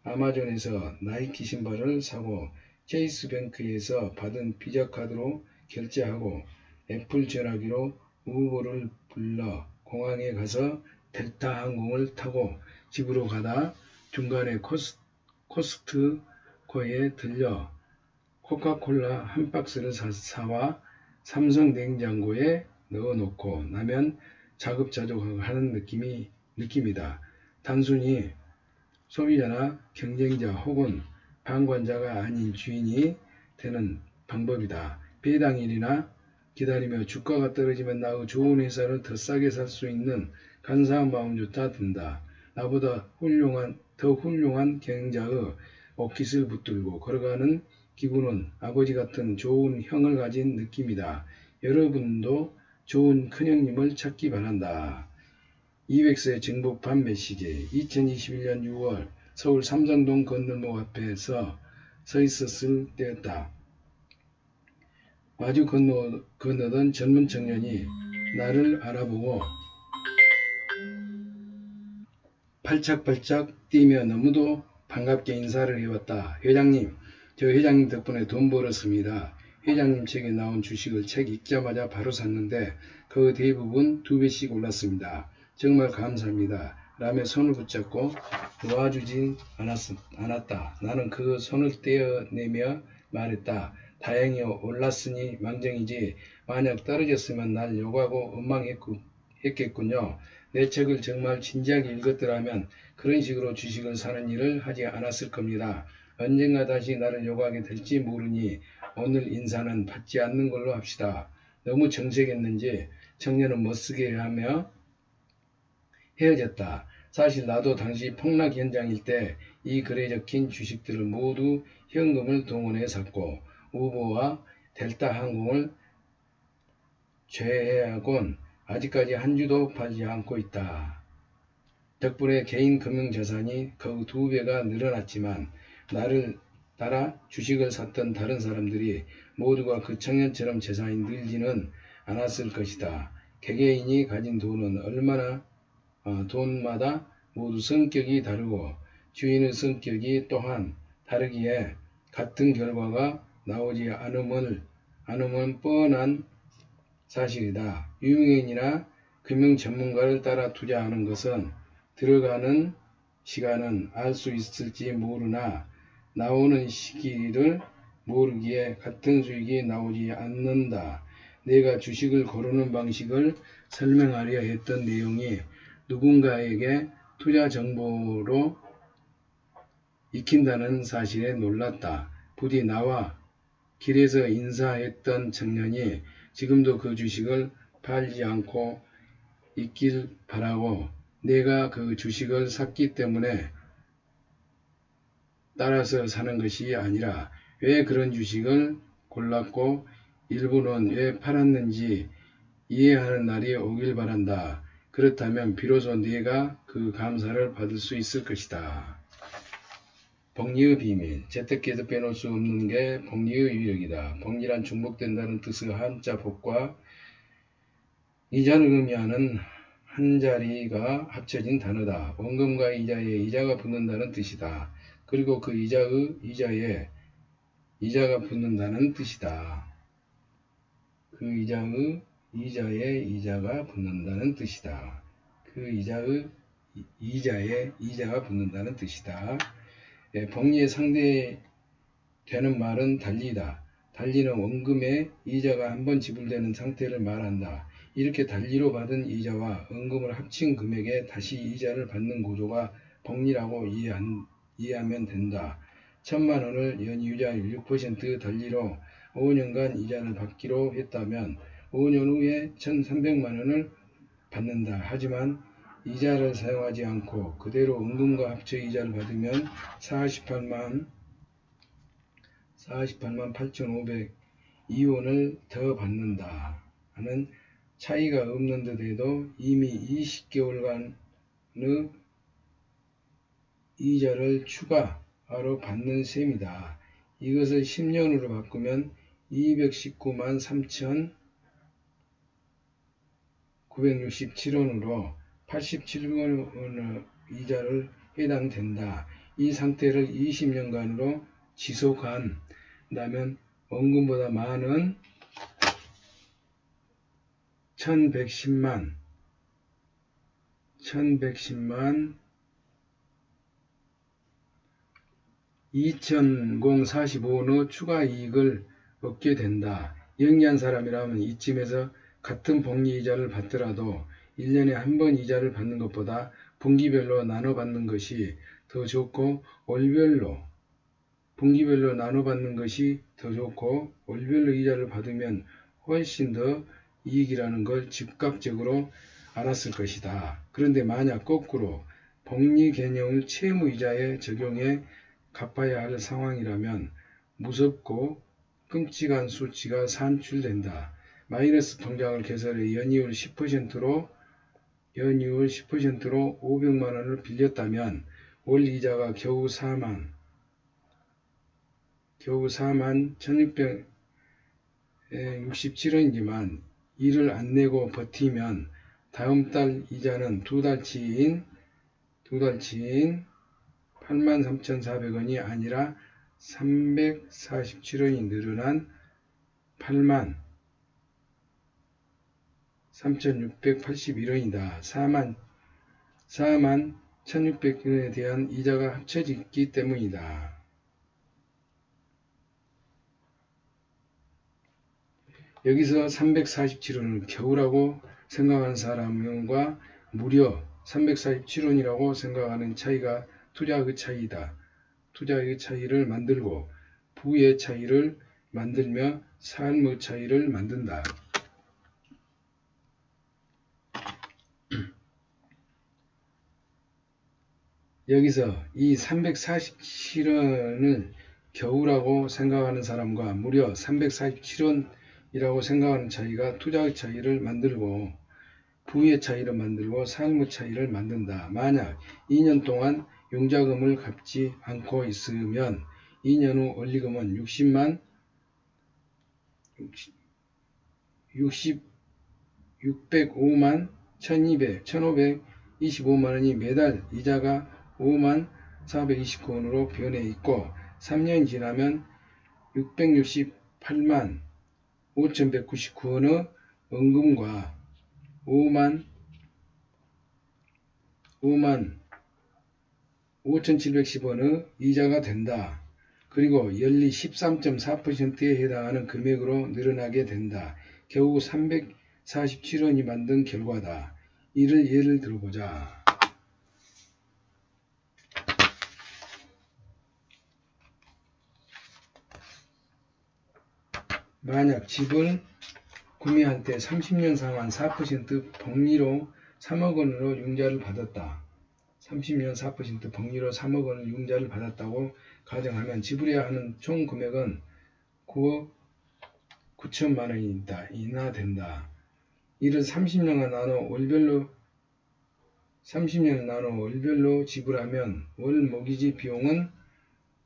아마존에서 나이키 신발을 사고 체이스뱅크에서 받은 비자 카드로 결제하고 애플 전화기로 우버를 불러 공항에 가서 델타 항공을 타고 집으로 가다 중간에 코스트코에 들려 코카콜라 한 박스를 사와 삼성 냉장고에 넣어놓고 나면 자급자족하는 느낌이다. 단순히 소비자나 경쟁자 혹은 방관자가 아닌 주인이 되는 방법이다. 배당일이나 기다리며 주가가 떨어지면 나의 좋은 회사를 더 싸게 살 수 있는 간사한 마음조차 든다. 나보다 더 훌륭한 경영자의 옷깃을 붙들고 걸어가는 기분은 아버지 같은 좋은 형을 가진 느낌이다. 여러분도 좋은 큰형님을 찾기 바란다. 이백서의 정복판 메시지 2021년 6월 서울 삼성동 건널목 앞에서 서 있었을 때였다. 마주 건너던 젊은 청년이 나를 알아보고 팔짝팔짝 뛰며 너무도 반갑게 인사를 해왔다. 회장님, 저 회장님 덕분에 돈 벌었습니다. 회장님 책에 나온 주식을 책 읽자마자 바로 샀는데 그 대부분 2배씩 올랐습니다. 정말 감사합니다. 라며 손을 붙잡고 놓아주진 않았다. 나는 그 손을 떼어내며 말했다. 다행히 올랐으니 망정이지 만약 떨어졌으면 날 욕하고 원망했겠군요. 내 책을 정말 진지하게 읽었더라면 그런 식으로 주식을 사는 일을 하지 않았을 겁니다. 언젠가 다시 나를 욕하게 될지 모르니 오늘 인사는 받지 않는 걸로 합시다. 너무 정색했는지 청년은 멋쓰게 하며 헤어졌다. 사실 나도 당시 폭락 현장일 때 이 글에 적힌 주식들을 모두 현금을 동원해 샀고 우버와 델타 항공을 제외하곤 아직까지 한 주도 팔지 않고 있다. 덕분에 개인 금융자산이 거의 2배가 늘어났지만 나를 따라 주식을 샀던 다른 사람들이 모두가 그 청년처럼 재산이 늘지는 않았을 것이다. 개개인이 가진 돈은 돈마다 모두 성격이 다르고 주인의 성격이 또한 다르기에 같은 결과가 나오지 않으면 뻔한 사실이다. 유명인이나 금융 전문가를 따라 투자하는 것은 들어가는 시간은 알 수 있을지 모르나 나오는 시기를 모르기에 같은 수익이 나오지 않는다. 내가 주식을 고르는 방식을 설명하려 했던 내용이 누군가에게 투자 정보로 익힌다는 사실에 놀랐다. 부디 나와 길에서 인사했던 청년이 지금도 그 주식을 팔지 않고 있길 바라고 내가 그 주식을 샀기 때문에 따라서 사는 것이 아니라 왜 그런 주식을 골랐고 일부는 왜 팔았는지 이해하는 날이 오길 바란다. 그렇다면 비로소 네가 그 감사를 받을 수 있을 것이다. 복리의 비밀. 재테크에서 빼놓을 수 없는 게 복리의 위력이다. 복리란 중복된다는 뜻의 한자 복과 이자를 의미하는 한자리가 합쳐진 단어다. 원금과 이자에 이자가 붙는다는 뜻이다. 그리고 그 이자의 이자에 이자가 붙는다는 뜻이다. 그 이자의 이자에 이자가 붙는다는 뜻이다. 그 이자의 이자에 이자가 붙는다는 뜻이다. 복리의 상대되는 말은 달리다. 달리는 원금에 이자가 한번 지불되는 상태를 말한다. 이렇게 달리로 받은 이자와 원금을 합친 금액에 다시 이자를 받는 구조가 복리라고 이해하면 된다. 1,000만 원을 연이자율 6% 달리로 5년간 이자를 받기로 했다면 5년 후에 1,300만 원을 받는다. 하지만 이자를 사용하지 않고 그대로 원금과 합쳐 이자를 받으면 48만 8,502원을 더 받는다 하는 차이가 없는 듯해도 이미 20개월간의 이자를 추가로 받는 셈이다. 이것을 10년으로 바꾸면 219만 3,967원으로 87원의 이자를 해당된다. 이 상태를 20년간으로 지속한다면 원금보다 많은 1110만 2,045원의 추가 이익을 얻게 된다. 영리한 사람이라면 이쯤에서 같은 복리 이자를 받더라도 1년에 한 번 이자를 받는 것보다 분기별로 나눠 받는 것이 더 좋고 월별로 이자를 받으면 훨씬 더 이익이라는 걸 즉각적으로 알았을 것이다. 그런데 만약 거꾸로 복리 개념을 채무이자에 적용해 갚아야 할 상황이라면 무섭고 끔찍한 수치가 산출된다. 마이너스 통장을 개설해 연이율 10%로 500만 원을 빌렸다면 월 이자가 겨우 41,667원이지만 이를 안 내고 버티면 다음 달 이자는 두 달치인 83,400원이 아니라 347원이 늘어난 83,681원이다. 41,600원에 대한 이자가 합쳐지기 때문이다. 여기서 347원을 겨우라고 생각하는 사람과 무려 347원이라고 생각하는 차이가 투자의 차이다. 투자의 차이를 만들고 부의 차이를 만들며 삶의 차이를 만든다. 여기서 이 347원을 겨우라고 생각하는 사람과 무려 347원이라고 생각하는 차이가 투자의 차이를 만들고 부의 차이를 만들고 삶의 차이를 만든다. 만약 2년 동안 융자금을 갚지 않고 있으면 2년 후 원리금은 605만 1525만원이 매달 이자가 5429원으로 변해 있고 3년이 지나면 668만 5199원의 원금과 5만 5710원의 이자가 된다. 그리고 연리 13.4%에 해당하는 금액으로 늘어나게 된다. 겨우 347원이 만든 결과다. 이를 예를 들어보자. 만약 집을 구매할 때 30년 상환 4% 복리로 3억원으로 융자를 받았다. 30년 4% 복리로 3억원을 융자를 받았다고 가정하면 지불해야 하는 총 금액은 9억 9천만원이나 된다. 이를 30년을 나눠 월별로 지불하면 월 모기지 비용은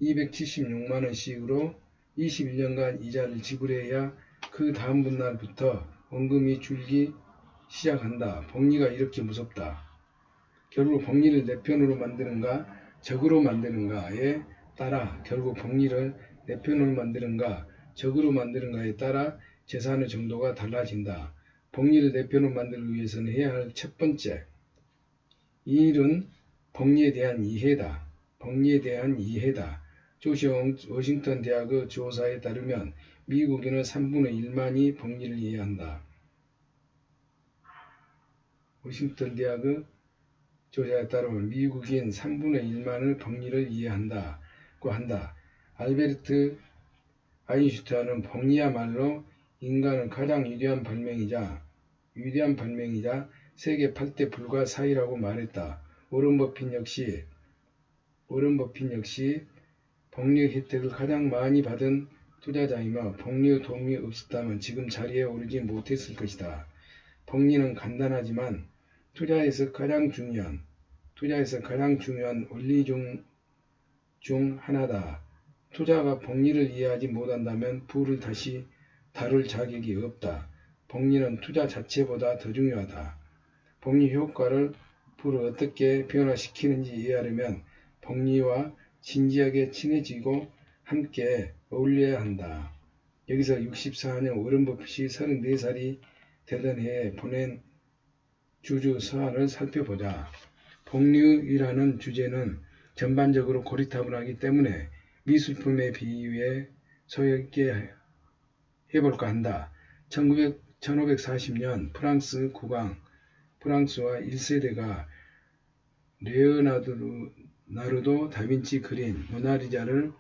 276만원씩으로 21년간 이자를 지불해야 그 다음 분날부터 원금이 줄기 시작한다. 복리가 이렇게 무섭다. 결국 복리를 내 편으로 만드는가 적으로 만드는가에 따라 결국 복리를 내 편으로 만드는가 적으로 만드는가에 따라 재산의 정도가 달라진다. 복리를 내 편으로 만들기 위해서는 해야 할 첫 번째 이 일은 복리에 대한 이해다. 복리에 대한 이해다. 조지 워싱턴 대학의 조사에 따르면 미국인의 3분의 1만이 복리를 이해한다. 워싱턴 대학의 조사에 따르면 미국인 3분의 1만을 복리를 이해한다고 한다. 알베르트 아인슈타인은 복리야말로 인간의 가장 위대한 발명이자 세계 8대 불가 4위라고 말했다. 워런 버핏 역시 복리의 혜택을 가장 많이 받은 투자자이며 복리의 도움이 없었다면 지금 자리에 오르지 못했을 것이다. 복리는 간단하지만 투자에서 가장 중요한 원리 중 하나다. 투자가 복리를 이해하지 못한다면 부를 다시 다룰 자격이 없다. 복리는 투자 자체보다 더 중요하다. 복리 효과를 부를 어떻게 변화시키는지 이해하려면 복리와 진지하게 친해지고 함께 어울려야 한다. 여기서 64년 워런 버핏이 34살이 되던 해에 보낸 주주 서한을 살펴보자. 복리라는 주제는 전반적으로 고리타분하기 때문에 미술품에 비유해 소엽게 해볼까 한다. 1540년 프랑스 국왕 프랑스와 1세대가 레오나르도 다빈치 그린 모나리자를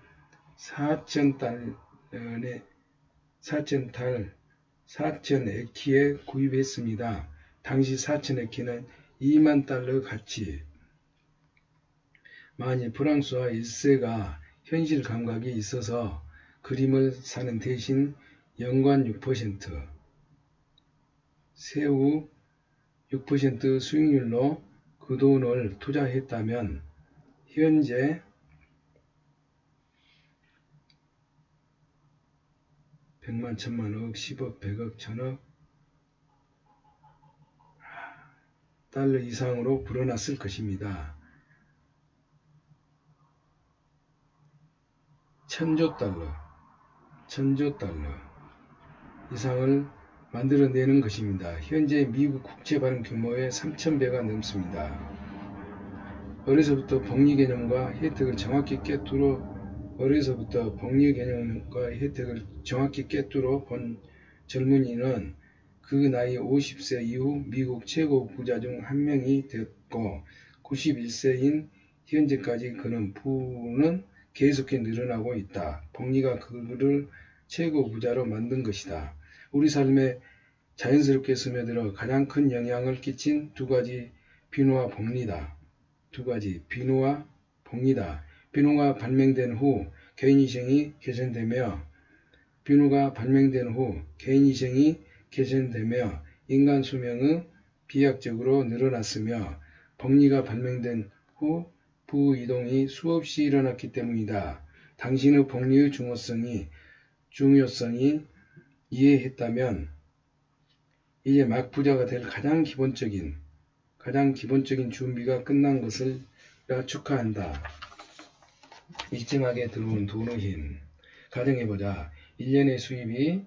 4,000에키에 구입했습니다. 당시 4,000에키는 2만 달러 가치. 만일 프랑스와 1세가 현실 감각이 있어서 그림을 사는 대신 연간 6%, 세후 6% 수익률로 그 돈을 투자했다면 현재 100만, 1000만, 억, 10억, 100억, 1000억 달러 이상으로 불어났을 것입니다. 1000조 달러 이상을 만들어내는 것입니다. 현재 미국 국채 발행 규모의 3000배가 넘습니다. 어려서부터 복리 개념과 혜택을 정확히 꿰뚫어 본 젊은이는 그 나이 50세 이후 미국 최고 부자 중 한 명이 됐고 91세인 현재까지 그는 부는 계속해 늘어나고 있다. 복리가 그를 최고 부자로 만든 것이다. 우리 삶에 자연스럽게 스며들어 가장 큰 영향을 끼친 두 가지 비누와 복리다. 비누가 발명된 후 개인위생이 개선되며 인간 수명은 비약적으로 늘어났으며 복리가 발명된 후 부이동이 수없이 일어났기 때문이다. 당신의 복리의 중요성이 이해했다면 이제 막 부자가 될 가장 기본적인 준비가 끝난 것을 축하한다. 일정하게 들어오는 돈의 힘. 가정해보자. 1년의 수입이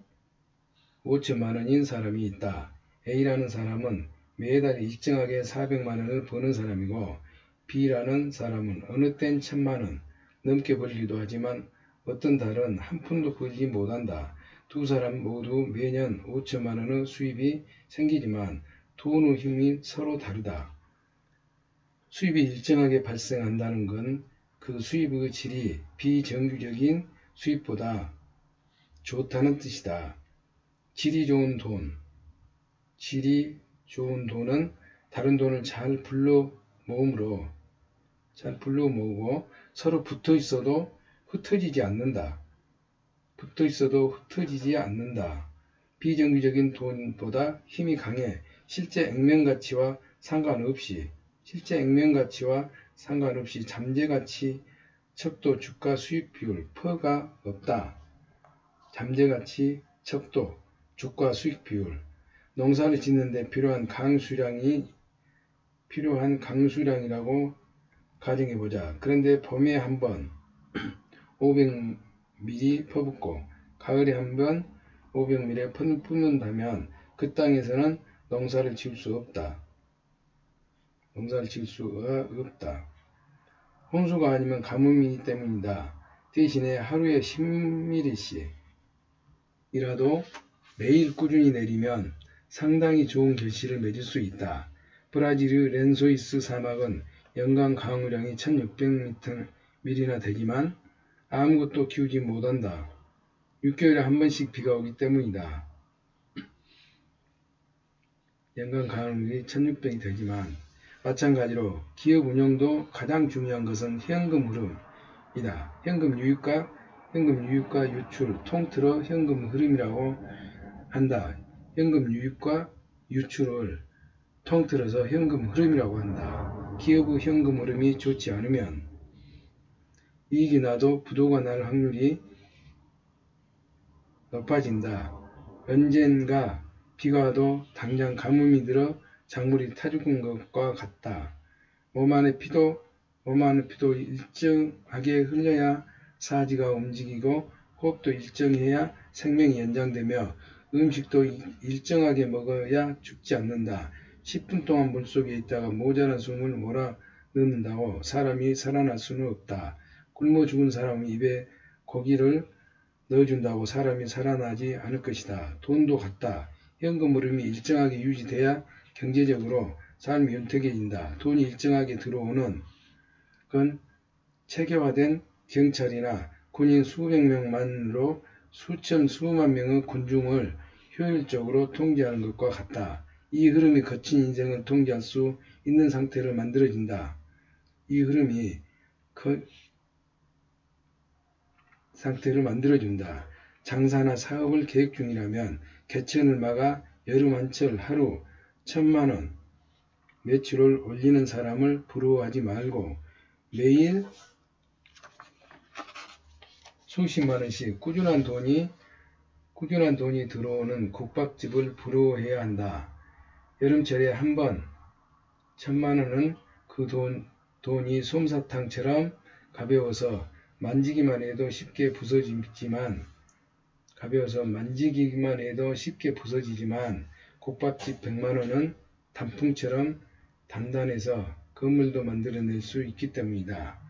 5천만원인 사람이 있다. A라는 사람은 매달 일정하게 400만원을 버는 사람이고 B라는 사람은 어느 땐 1000만원 넘게 벌기도 하지만 어떤 달은 한 푼도 벌지 못한다. 두 사람 모두 매년 5천만원의 수입이 생기지만 돈의 힘이 서로 다르다. 수입이 일정하게 발생한다는 건 그 수입의 질이 비정규적인 수입보다 좋다는 뜻이다. 질이 좋은 돈은 다른 돈을 잘 불러 모으고 서로 붙어 있어도 흩어지지 않는다. 비정규적인 돈보다 힘이 강해 실제 액면가치와 상관없이 잠재가치, 척도, 주가 수익 비율, 퍼가 없다. 잠재가치, 척도, 주가 수익 비율. 농사를 짓는데 필요한 강수량이라고 가정해보자. 그런데 봄에 한번 500ml 퍼붓고 가을에 한번 500ml 붓는다면 그 땅에서는 농사를 지을 수 없다. 홍수가 아니면 가뭄이기 때문이다. 대신에 하루에 10ml씩이라도 매일 꾸준히 내리면 상당히 좋은 결실을 맺을 수 있다. 브라질의 렌소이스 사막은 연간 강우량이 1600ml나 되지만 아무것도 키우지 못한다. 6개월에 한 번씩 비가 오기 때문이다. 연간 강우량이 1600이 되지만 마찬가지로 기업 운영도 가장 중요한 것은 현금 흐름이다. 현금 유입과 유출, 통틀어 현금 흐름이라고 한다. 현금 유입과 유출을 통틀어서 현금 흐름이라고 한다. 기업의 현금 흐름이 좋지 않으면 이익이 나도 부도가 날 확률이 높아진다. 언젠가 비가 와도 당장 가뭄이 들어 작물이 타 죽은 것과 같다. 몸 안의 피도 일정하게 흘러야 사지가 움직이고 호흡도 일정해야 생명이 연장되며 음식도 일정하게 먹어야 죽지 않는다. 10분 동안 물속에 있다가 모자란 숨을 몰아넣는다고 사람이 살아날 수는 없다. 굶어 죽은 사람 입에 고기를 넣어준다고 사람이 살아나지 않을 것이다. 돈도 같다. 현금 흐름이 일정하게 유지돼야 경제적으로 삶이 윤택해진다. 돈이 일정하게 들어오는 건 체계화된 경찰이나 군인 수백 명만으로 수만 명의 군중을 효율적으로 통제하는 것과 같다. 이 흐름이 거친 인생을 통제할 수 있는 상태를 만들어진다. 장사나 사업을 계획 중이라면 개천을 막아 여름 한철 하루 1000만원 매출을 올리는 사람을 부러워하지 말고 매일 수십만 원씩 꾸준한 돈이 들어오는 국밥집을 부러워해야 한다. 여름철에 한 번 1,000만 원은 그 돈이 솜사탕처럼 가벼워서 만지기만 해도 쉽게 부서지지만 국밥집 100만 원은 단풍처럼 단단해서 건물도 만들어낼 수 있기 때문이다.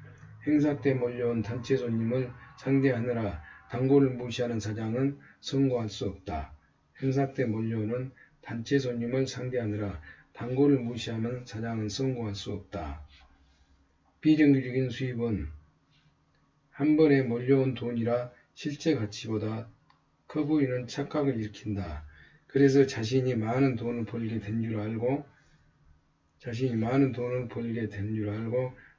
행사 때 몰려온 단체 손님을 상대하느라 단골을 무시하는 사장은 성공할 수 없다. 행사 때 몰려오는 단체 손님을 상대하느라 단골을 무시하는 사장은 성공할 수 없다. 비정규적인 수입은 한 번에 몰려온 돈이라 실제 가치보다 커 보이는 착각을 일으킨다. 그래서 자신이 많은 돈을 벌게 된 줄 알고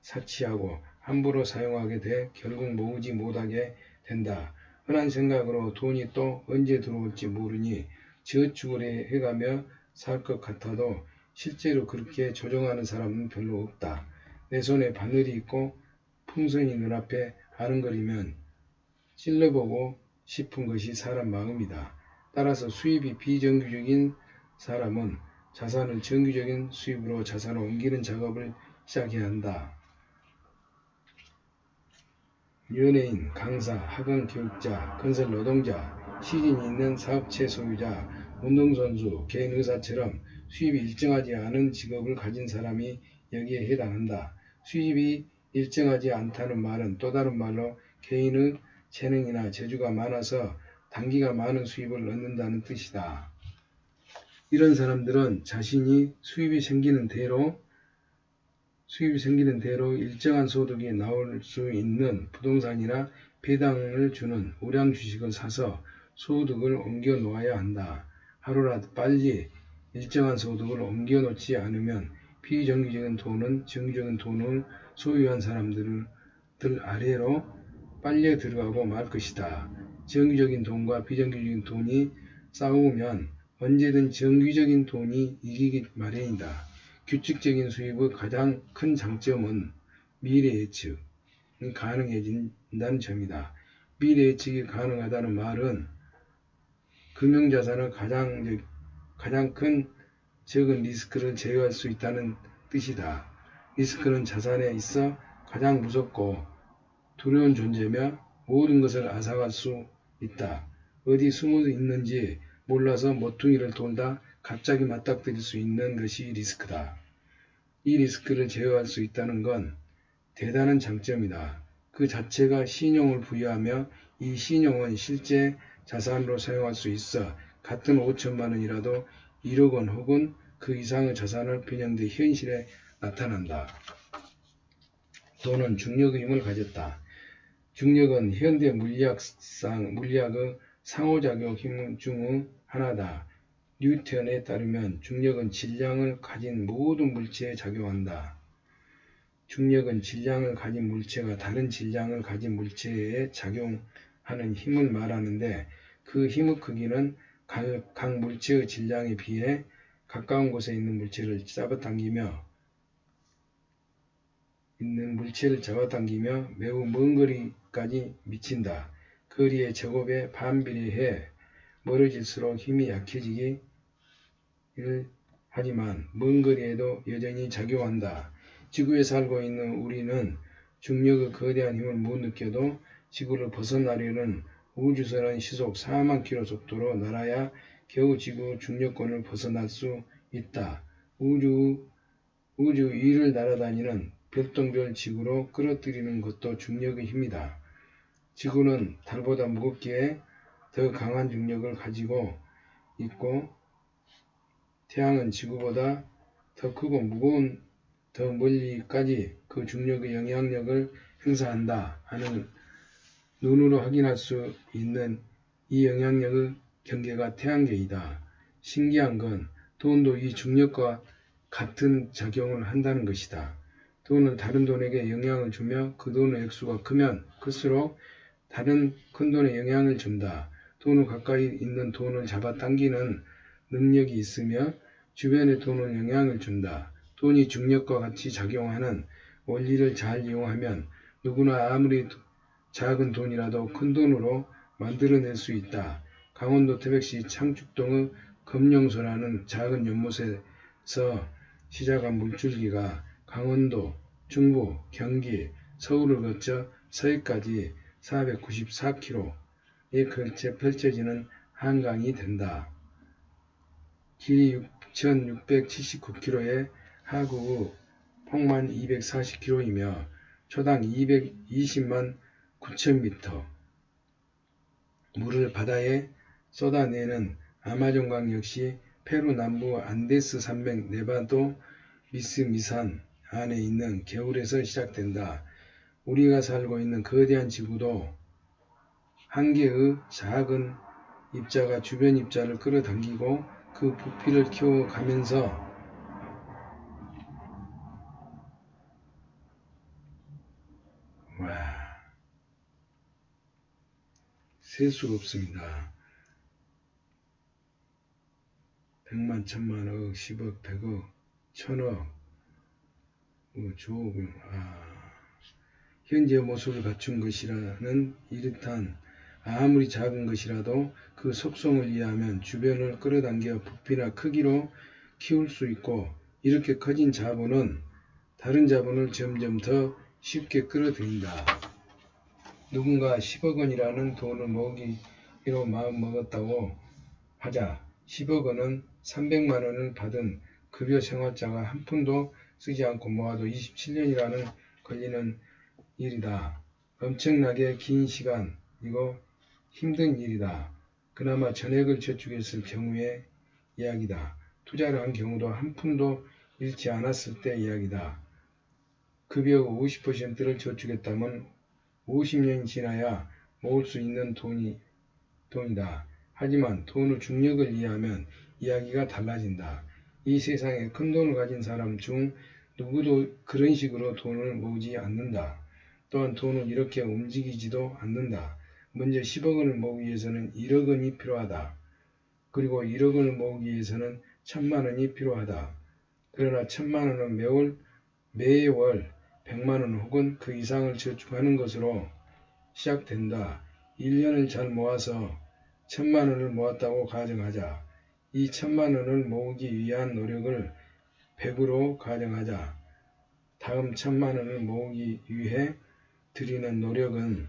사치하고 함부로 사용하게 돼 결국 모으지 못하게 된다. 흔한 생각으로 돈이 또 언제 들어올지 모르니 저축을 해가며 살 것 같아도 실제로 그렇게 조정하는 사람은 별로 없다. 내 손에 바늘이 있고 풍선이 눈앞에 아른거리면 찔러보고 싶은 것이 사람 마음이다. 따라서 수입이 비정규적인 사람은 자산을 정규적인 수입으로 자산을 옮기는 작업을 시작해야 한다. 연예인, 강사, 학원 교육자, 건설 노동자, 시즌이 있는 사업체 소유자, 운동선수, 개인 의사처럼 수입이 일정하지 않은 직업을 가진 사람이 여기에 해당한다. 수입이 일정하지 않다는 말은 또 다른 말로 개인의 재능이나 재주가 많아서 단기가 많은 수입을 얻는다는 뜻이다. 이런 사람들은 자신이 수입이 생기는 대로 일정한 소득이 나올 수 있는 부동산이나 배당을 주는 우량 주식을 사서 소득을 옮겨 놓아야 한다. 하루라도 빨리 일정한 소득을 옮겨 놓지 않으면 비정규적인 돈은 정규적인 돈을 소유한 사람들 아래로 빨려 들어가고 말 것이다. 정규적인 돈과 비정규적인 돈이 싸우면 언제든 정규적인 돈이 이기기 마련이다. 규칙적인 수입의 가장 큰 장점은 미래 예측이 가능해진다는 점이다. 미래 예측이 가능하다는 말은 금융자산의 가장 큰 적은 리스크를 제어할 수 있다는 뜻이다. 리스크는 자산에 있어 가장 무섭고 두려운 존재며 모든 것을 앗아갈 수 있다. 어디 숨어 있는지 몰라서 모퉁이를 돌다 갑자기 맞닥뜨릴 수 있는 것이 리스크다. 이 리스크를 제어할 수 있다는 건 대단한 장점이다. 그 자체가 신용을 부여하며 이 신용은 실제 자산으로 사용할 수 있어 같은 5천만 원이라도 1억 원 혹은 그 이상의 자산을 변형돼 현실에 나타난다. 돈은 중력의 힘을 가졌다. 중력은 현대 물리학의 상호작용 힘 중의 하나다. 뉴턴에 따르면 중력은 질량을 가진 모든 물체에 작용한다. 중력은 질량을 가진 물체가 다른 질량을 가진 물체에 작용하는 힘을 말하는데 그 힘의 크기는 각 물체의 질량에 비해 가까운 곳에 있는 물체를 잡아당기며 매우 먼 거리까지 미친다. 거리의 제곱에 반비례해 멀어질수록 힘이 약해지기 하지만 먼 거리에도 여전히 작용한다. 지구에 살고 있는 우리는 중력의 거대한 힘을 못 느껴도 지구를 벗어나려는 우주선은 시속 4만 km 속도로 날아야 겨우 지구 중력권을 벗어날 수 있다. 우주 위를 날아다니는 별똥별 지구로 끌어들이는 것도 중력의 힘이다. 지구는 달보다 무겁기에 더 강한 중력을 가지고 있고 태양은 지구보다 더 크고 무거운 더 멀리까지 그 중력의 영향력을 행사한다 하는 눈으로 확인할 수 있는 이 영향력의 경계가 태양계이다. 신기한 건 돈도 이 중력과 같은 작용을 한다는 것이다. 돈은 다른 돈에게 영향을 주며 그 돈의 액수가 크면 클수록 다른 큰 돈에 영향을 준다. 돈은 가까이 있는 돈을 잡아당기는 능력이 있으며 주변의 돈은 영향을 준다. 돈이 중력과 같이 작용하는 원리를 잘 이용하면 누구나 아무리 작은 돈이라도 큰 돈으로 만들어낼 수 있다. 강원도 태백시 창축동의 검룡소라는 작은 연못에서 시작한 물줄기가 강원도, 중부, 경기, 서울을 거쳐 서해까지 494km에 걸쳐 펼쳐지는 한강이 된다. 길이 6,679km에 하구의 폭만 240km이며 초당 220만 9,000m 물을 바다에 쏟아내는 아마존강 역시 페루 남부 안데스 산맥 네바도 미스미산 안에 있는 개울에서 시작된다. 우리가 살고 있는 거대한 지구도 한 개의 작은 입자가 주변 입자를 끌어당기고 그 부피를 키워가면서 셀 수가 없습니다. 100만, 1000만, 억, 10억, 100억, 1000억, 조억, 현재의 모습을 갖춘 것이라는 이듯한 아무리 작은 것이라도 그 속성을 이해하면 주변을 끌어당겨 부피나 크기로 키울 수 있고 이렇게 커진 자본은 다른 자본을 점점 더 쉽게 끌어들인다. 누군가 10억 원이라는 돈을 모으기로 마음먹었다고 하자 10억 원은 300만 원을 받은 급여 생활자가 한 푼도 쓰지 않고 모아도 27년이라는 걸리는 일이다. 엄청나게 긴 시간이고 힘든 일이다. 그나마 전액을 저축했을 경우의 이야기다. 투자를 한 경우도 한 푼도 잃지 않았을 때 이야기다. 급여 50%를 저축했다면 50년이 지나야 모을 수 있는 돈이다. 하지만 돈의 중력을 이해하면 이야기가 달라진다. 이 세상에 큰 돈을 가진 사람 중 누구도 그런 식으로 돈을 모으지 않는다. 또한 돈은 이렇게 움직이지도 않는다. 먼저 10억 원을 모으기 위해서는 1억 원이 필요하다. 그리고 1억 원을 모으기 위해서는 1000만 원이 필요하다. 그러나 1000만 원은 매월 100만 원 혹은 그 이상을 저축하는 것으로 시작된다. 1년을 잘 모아서 1000만 원을 모았다고 가정하자. 이 1000만 원을 모으기 위한 노력을 100으로 가정하자. 다음 1000만 원을 모으기 위해 들이는 노력은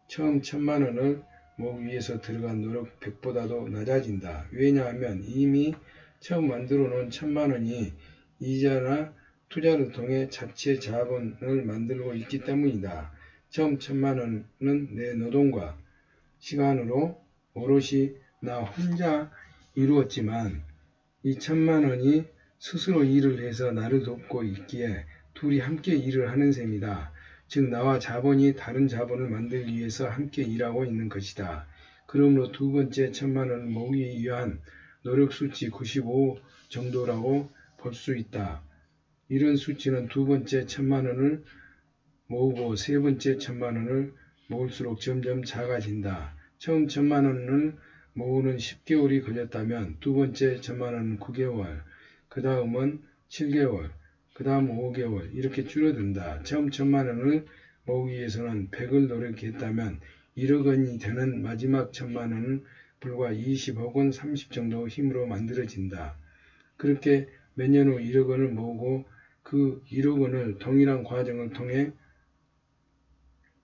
처음 1000만 원을 모으기 위해서 들어간 노력 100보다도 낮아진다. 왜냐하면 이미 처음 만들어 놓은 1000만 원이 이자나 투자를 통해 자체 자본을 만들고 있기 때문이다. 처음 1000만 원은 내 노동과 시간으로 오롯이 나 혼자 이루었지만 이 1000만 원이 스스로 일을 해서 나를 돕고 있기에 둘이 함께 일을 하는 셈이다. 즉 나와 자본이 다른 자본을 만들기 위해서 함께 일하고 있는 것이다. 그러므로 두 번째 1000만 원을 모으기 위한 노력 수치 95 정도라고 볼 수 있다. 이런 수치는 두 번째 1000만 원을 모으고 세 번째 1000만 원을 모을수록 점점 작아진다. 처음 1000만 원을 모으는 10개월이 걸렸다면 두 번째 1000만 원은 9개월, 그 다음은 7개월, 그 다음 5개월 이렇게 줄어든다. 처음 1000만 원을 모으기 위해서는 100을 노력했다면 1억 원이 되는 마지막 1000만 원은 불과 20 혹은 30 정도 힘으로 만들어진다. 그렇게 몇 년 후 1억 원을 모으고 그 1억 원을 동일한 과정을 통해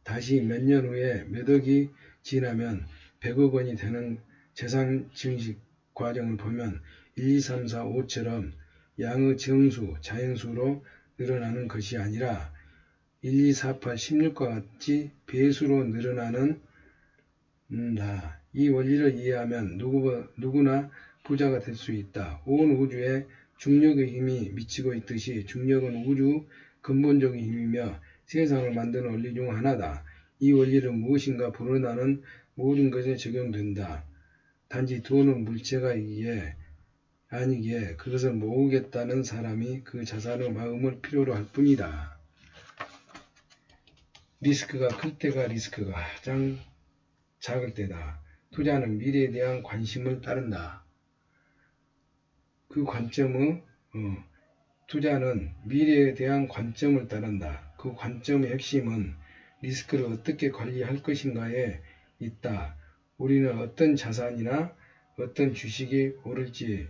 다시 몇 년 후에 몇 억이 지나면 100억 원이 되는 재산 증식 과정을 보면 1, 2, 3, 4, 5처럼 양의 정수, 자연수로 늘어나는 것이 아니라 1, 2, 4, 8, 16과 같이 배수로 늘어나는 이 원리를 이해하면 누구나 부자가 될 수 있다. 온 우주에 중력의 힘이 미치고 있듯이 중력은 우주 근본적인 힘이며 세상을 만드는 원리 중 하나다. 이 원리는 무엇인가 불어나는 모든 것에 적용된다. 단지 돈은 물체가 아니기에 그것을 모으겠다는 사람이 그 자산의 마음을 필요로 할 뿐이다. 리스크가 클 때가 리스크가 가장 작을 때다. 투자는 미래에 대한 관심을 따른다. 그 관점은 투자는 미래에 대한 관점을 따른다. 그 관점의 핵심은 리스크를 어떻게 관리할 것인가에 있다. 우리는 어떤 자산이나 어떤 주식이 오를지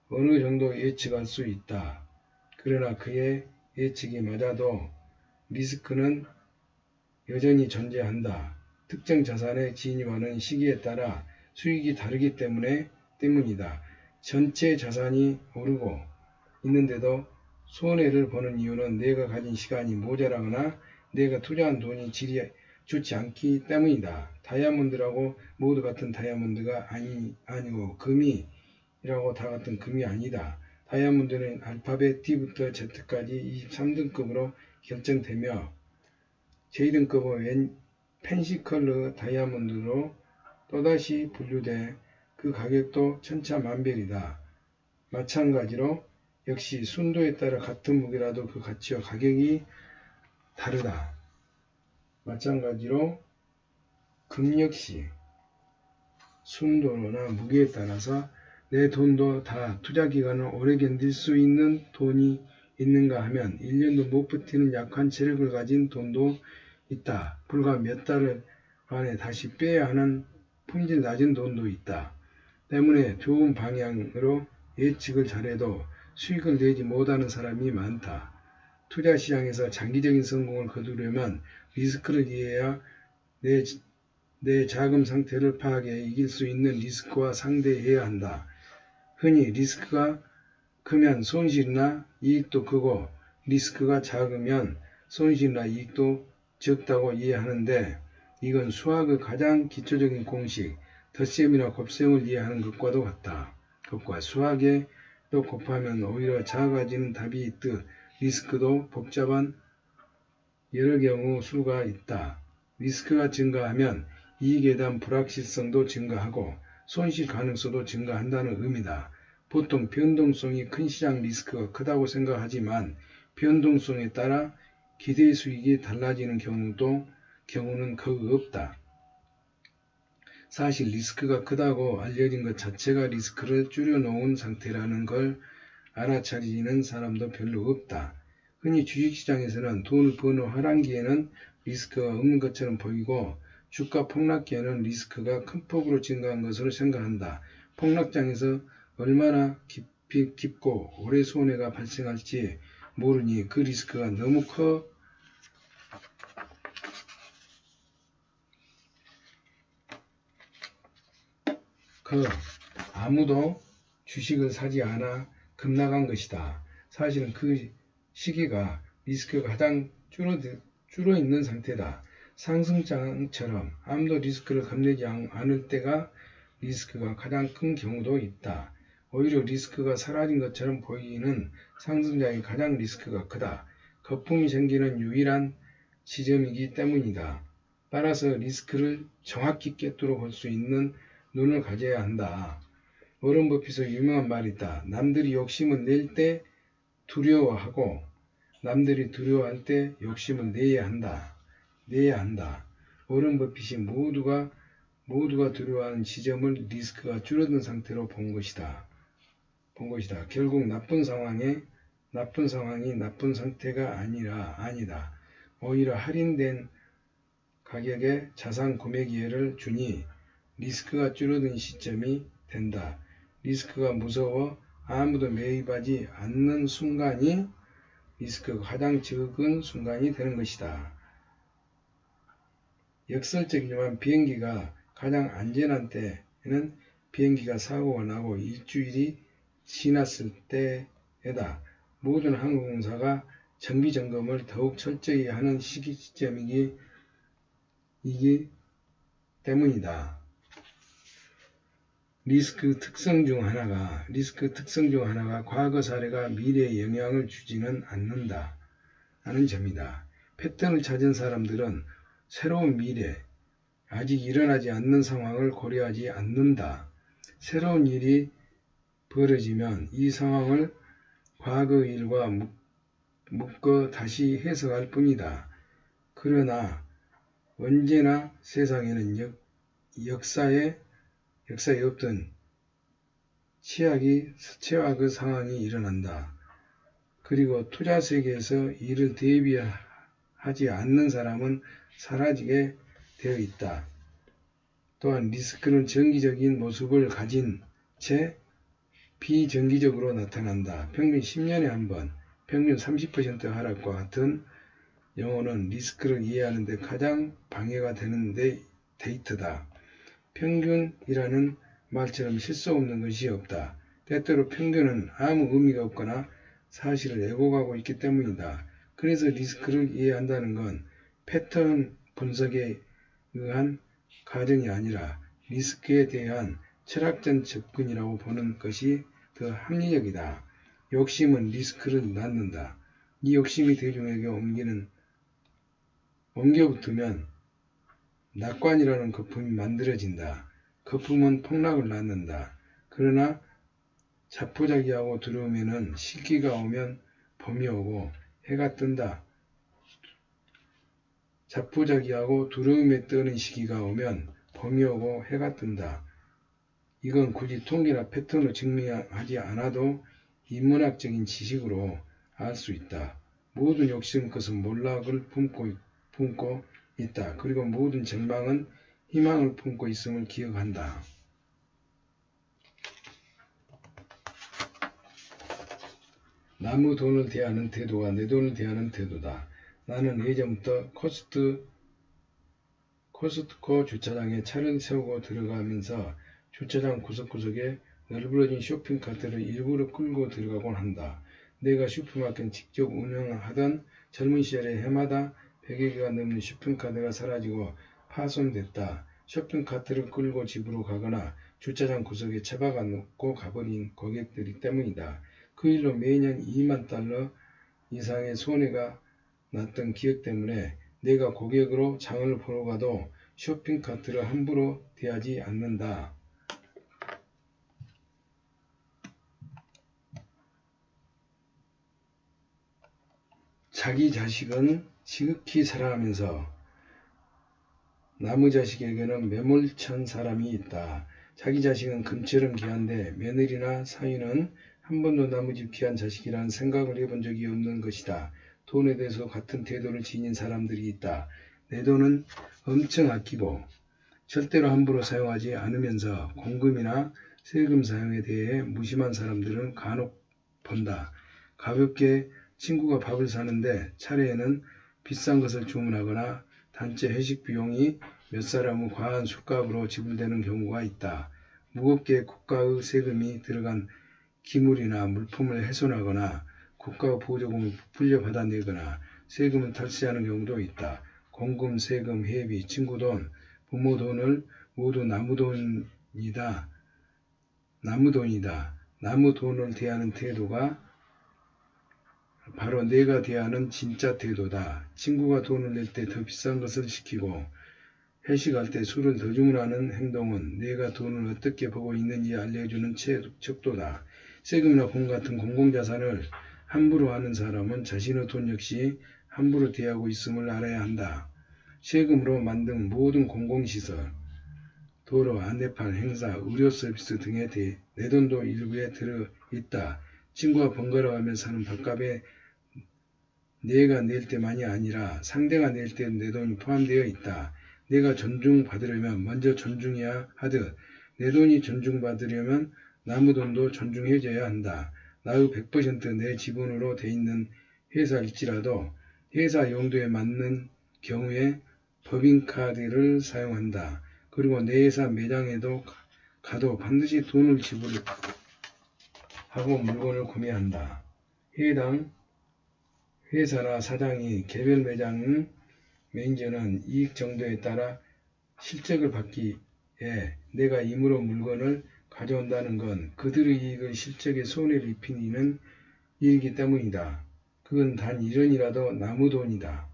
어느 정도 예측할 수 있다. 그러나 그의 예측이 맞아도 리스크는 여전히 존재한다. 특정 자산에 진입하는 시기에 따라 수익이 다르기 때문이다. 전체 자산이 오르고 있는데도 손해를 보는 이유는 내가 가진 시간이 모자라거나 내가 투자한 돈이 질이 좋지 않기 때문이다. 다이아몬드라고 모두 같은 다이아몬드가 아니고 금이라고 다 같은 금이 아니다. 다이아몬드는 알파벳 D부터 Z까지 23등급으로 결정되며 J등급은 펜시컬러 다이아몬드로 또다시 분류돼 그 가격도 천차만별이다. 마찬가지로 역시 순도에 따라 같은 무게라도 그 가치와 가격이 다르다. 마찬가지로 금 역시 순도나 무게에 따라서 내 돈도 다 투자 기간을 오래 견딜 수 있는 돈이 있는가 하면 1년도 못 버티는 약한 체력을 가진 돈도 있다. 불과 몇 달 안에 다시 빼야 하는 품질 낮은 돈도 있다. 때문에 좋은 방향으로 예측을 잘해도 수익을 내지 못하는 사람이 많다. 투자 시장에서 장기적인 성공을 거두려면 리스크를 이해해야 내 자금 상태를 파악해 이길 수 있는 리스크와 상대해야 한다. 흔히 리스크가 크면 손실이나 이익도 크고 리스크가 작으면 손실이나 이익도 적다고 이해하는데 이건 수학의 가장 기초적인 공식, 덧셈이나 곱셈을 이해하는 것과도 같다. 그것과 수학에 또 곱하면 오히려 작아지는 답이 있듯 리스크도 복잡한 여러 경우 수가 있다. 리스크가 증가하면 이익에 대한 불확실성도 증가하고 손실 가능성도 증가한다는 의미다. 보통 변동성이 큰 시장 리스크가 크다고 생각하지만 변동성에 따라 기대 수익이 달라지는 경우는 거의 없다. 사실 리스크가 크다고 알려진 것 자체가 리스크를 줄여놓은 상태라는 걸 알아차리는 사람도 별로 없다. 흔히 주식시장에서는 돈을 버는 하락기에는 리스크가 없는 것처럼 보이고 주가 폭락기에는 리스크가 큰 폭으로 증가한 것으로 생각한다. 폭락장에서 얼마나 깊고 오래 손해가 발생할지 모르니 그 리스크가 너무 아무도 주식을 사지 않아 급락한 것이다. 사실은 그 시기가 리스크가 가장 줄어 있는 상태다. 상승장처럼 아무도 리스크를 겁내지 않을 때가 리스크가 가장 큰 경우도 있다. 오히려 리스크가 사라진 것처럼 보이는 상승장이 가장 리스크가 크다. 거품이 생기는 유일한 지점이기 때문이다. 따라서 리스크를 정확히 꿰뚫어 볼 수 있는 눈을 가져야 한다. 워런 버핏의 유명한 말이 있다. 남들이 욕심을 낼 때 두려워하고 남들이 두려워할 때 욕심을 내야 한다. 워런 버핏이 모두가 두려워하는 지점을 리스크가 줄어든 상태로 본 것이다. 결국 나쁜 상황이 나쁜 상태가 아니다. 오히려 할인된 가격에 자산 구매 기회를 주니 리스크가 줄어든 시점이 된다. 리스크가 무서워 아무도 매입하지 않는 순간이 리스크가 가장 적은 순간이 되는 것이다. 역설적이지만 비행기가 가장 안전한 때에는 비행기가 사고가 나고 일주일이 지났을 때에다. 모든 항공사가 정비 점검을 더욱 철저히 하는 시점이기 때문이다. 리스크 특성 중 하나가 과거 사례가 미래에 영향을 주지는 않는다는 점이다. 패턴을 찾은 사람들은 새로운 미래, 아직 일어나지 않는 상황을 고려하지 않는다. 새로운 일이 벌어지면 이 상황을 과거 일과 묶어 다시 해석할 뿐이다. 그러나 언제나 세상에는 역사에 없던 최악의 상황이 일어난다. 그리고 투자 세계에서 이를 대비하지 않는 사람은 사라지게 되어 있다. 또한 리스크는 정기적인 모습을 가진 채 비정기적으로 나타난다. 평균 10년에 한 번, 평균 30% 하락과 같은 영어는 리스크를 이해하는 데 가장 방해가 되는 데이터다. 평균이라는 말처럼 실수 없는 것이 없다. 때때로 평균은 아무 의미가 없거나 사실을 왜곡하고 있기 때문이다. 그래서 리스크를 이해한다는 건 패턴 분석에 의한 가정이 아니라 리스크에 대한 철학적 접근이라고 보는 것이 더 합리적이다. 욕심은 리스크를 낳는다. 이 욕심이 대중에게 옮겨붙으면 낙관이라는 거품이 만들어진다. 거품은 폭락을 낳는다. 그러나 자포자기하고 두려우면 시기가 오면 봄이 오고 해가 뜬다. 자포자기하고 두려움에 뜨는 시기가 오면 봄이 오고 해가 뜬다. 이건 굳이 통계나 패턴으로 증명하지 않아도 인문학적인 지식으로 알 수 있다. 모든 욕심은 것은 몰락을 품고 있다. 그리고 모든 절망은 희망을 품고 있음을 기억한다. 남의 돈을 대하는 태도가 내 돈을 대하는 태도다. 나는 예전부터 코스트코 주차장에 차를 세우고 들어가면서 주차장 구석구석에 널브러진 쇼핑카트를 일부러 끌고 들어가곤 한다. 내가 슈퍼마켓 직접 운영하던 젊은 시절에 해마다 100여 개가 넘는 쇼핑카트가 사라지고 파손됐다. 쇼핑카트를 끌고 집으로 가거나 주차장 구석에 처박아 놓고 가버린 고객들이 때문이다. 그 일로 매년 $20,000 이상의 손해가 났던 기억 때문에 내가 고객으로 장을 보러 가도 쇼핑카트를 함부로 대하지 않는다. 자기 자식은 지극히 사랑하면서 남의 자식에게는 매몰찬 사람이 있다. 자기 자식은 금처럼 귀한데 며느리나 사위는 한 번도 남의 집 귀한 자식이라는 생각을 해본 적이 없는 것이다. 돈에 대해서 같은 태도를 지닌 사람들이 있다. 내 돈은 엄청 아끼고 절대로 함부로 사용하지 않으면서 공금이나 세금 사용에 대해 무심한 사람들은 간혹 본다. 가볍게 친구가 밥을 사는데 차례에는 비싼 것을 주문하거나 단체 회식 비용이 몇 사람의 과한 술값으로 지불되는 경우가 있다. 무겁게 국가의 세금이 들어간 기물이나 물품을 훼손하거나 국가 보조금을 부풀려 받아내거나 세금을 탈세하는 경우도 있다. 공금, 세금, 회비, 친구 돈, 부모 돈을 모두 남의 돈이다. 남의 돈을 대하는 태도가 바로 내가 대하는 진짜 태도다. 친구가 돈을 낼 때 더 비싼 것을 시키고 회식할 때 술을 더 주문하는 행동은 내가 돈을 어떻게 보고 있는지 알려주는 척도다. 세금이나 공 같은 공공자산을 함부로 하는 사람은 자신의 돈 역시 함부로 대하고 있음을 알아야 한다. 세금으로 만든 모든 공공시설, 도로, 안내판, 행사, 의료 서비스 등에 대해 내 돈도 일부에 들어있다. 친구가 번갈아가며 사는 밥값에 내가 낼 때만이 아니라 상대가 낼 때 내 돈이 포함되어 있다. 내가 존중받으려면 먼저 존중해야 하듯 내 돈이 존중받으려면 남의 돈도 존중해줘야 한다. 나의 100% 내 지분으로 돼 있는 회사일지라도 회사 용도에 맞는 경우에 법인카드를 사용한다. 그리고 내 회사 매장에도 가도 반드시 돈을 지불하고 물건을 구매한다. 해당 회사나 사장이 개별 매장 매니저는 이익 정도에 따라 실적을 받기에 내가 임으로 물건을 가져온다는 건 그들의 이익을 실적에 손해를 입히는 일이기 때문이다. 그건 단 1원이라도 남의 돈이다.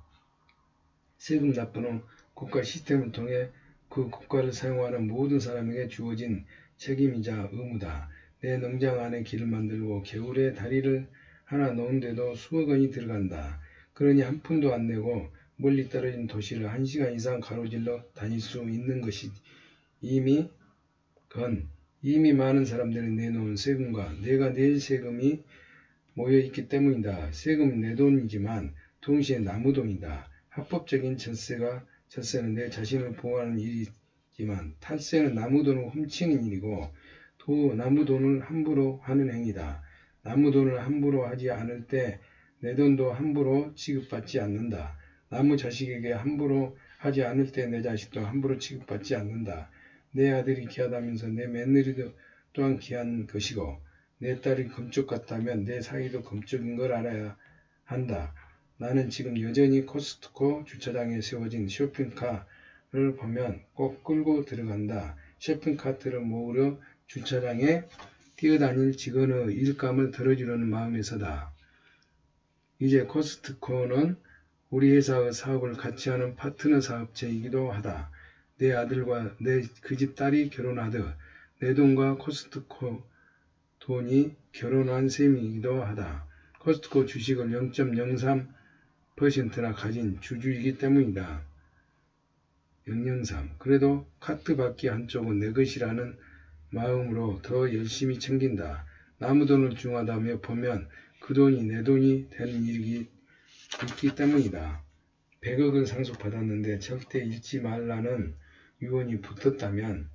세금 납부는 국가 시스템을 통해 그 국가를 사용하는 모든 사람에게 주어진 책임이자 의무다. 내 농장 안에 길을 만들고 겨울에 다리를 하나 놓은데도 수억 원이 들어간다. 그러니 한 푼도 안 내고 멀리 떨어진 도시를 1시간 이상 가로질러 다닐 수 있는 것이 이미 많은 사람들이 내놓은 세금과 내가 낼 세금이 모여 있기 때문이다. 세금은 내 돈이지만 동시에 나무 돈이다. 합법적인 전세는 내 자신을 보호하는 일이지만 탈세는 나무 돈을 훔치는 일이고 나무 돈을 함부로 하는 행위다. 나무 돈을 함부로 하지 않을 때 내 돈도 함부로 취급받지 않는다. 나무 자식에게 함부로 하지 않을 때 내 자식도 함부로 취급받지 않는다. 내 아들이 귀하다면서 내 며느리도 또한 귀한 것이고 내 딸이 금쪽 같다면 내 사위도 금쪽인 걸 알아야 한다. 나는 지금 여전히 코스트코 주차장에 세워진 쇼핑카를 보면 꼭 끌고 들어간다. 쇼핑카트를 모으려 주차장에 뛰어다닐 직원의 일감을 덜어주려는 마음에서다. 이제 코스트코는 우리 회사의 사업을 같이 하는 파트너 사업체이기도 하다. 내 아들과 내 그 집 딸이 결혼하듯 내 돈과 코스트코 돈이 결혼한 셈이기도 하다. 코스트코 주식을 0.03%나 가진 주주이기 때문이다. 003. 그래도 카트 받기 한쪽은 내 것이라는 마음으로 더 열심히 챙긴다. 나무 돈을 중하다며 보면 그 돈이 내 돈이 되는 일이 있기 때문이다. 100억을 상속받았는데 절대 잃지 말라는 유언이 붙었다면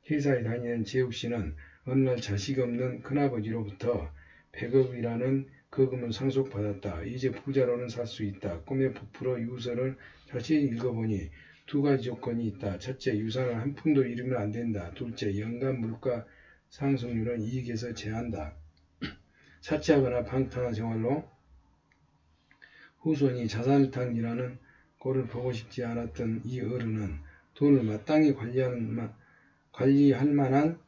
회사에 다니는 재욱씨는 어느 날 자식 없는 큰아버지로부터 100억이라는 거금을 상속받았다. 이제 부자로는 살 수 있다. 꿈에 부풀어 유서를 다시 읽어보니 두 가지 조건이 있다. 첫째, 유산을 한 푼도 잃으면 안 된다. 둘째, 연간 물가 상승률은 이익에서 제한다. 사치하거나 방탕한 생활로 후손이 자산을 탕이라는 꼴을 보고 싶지 않았던 이 어른은 돈을 마땅히 관리할 만한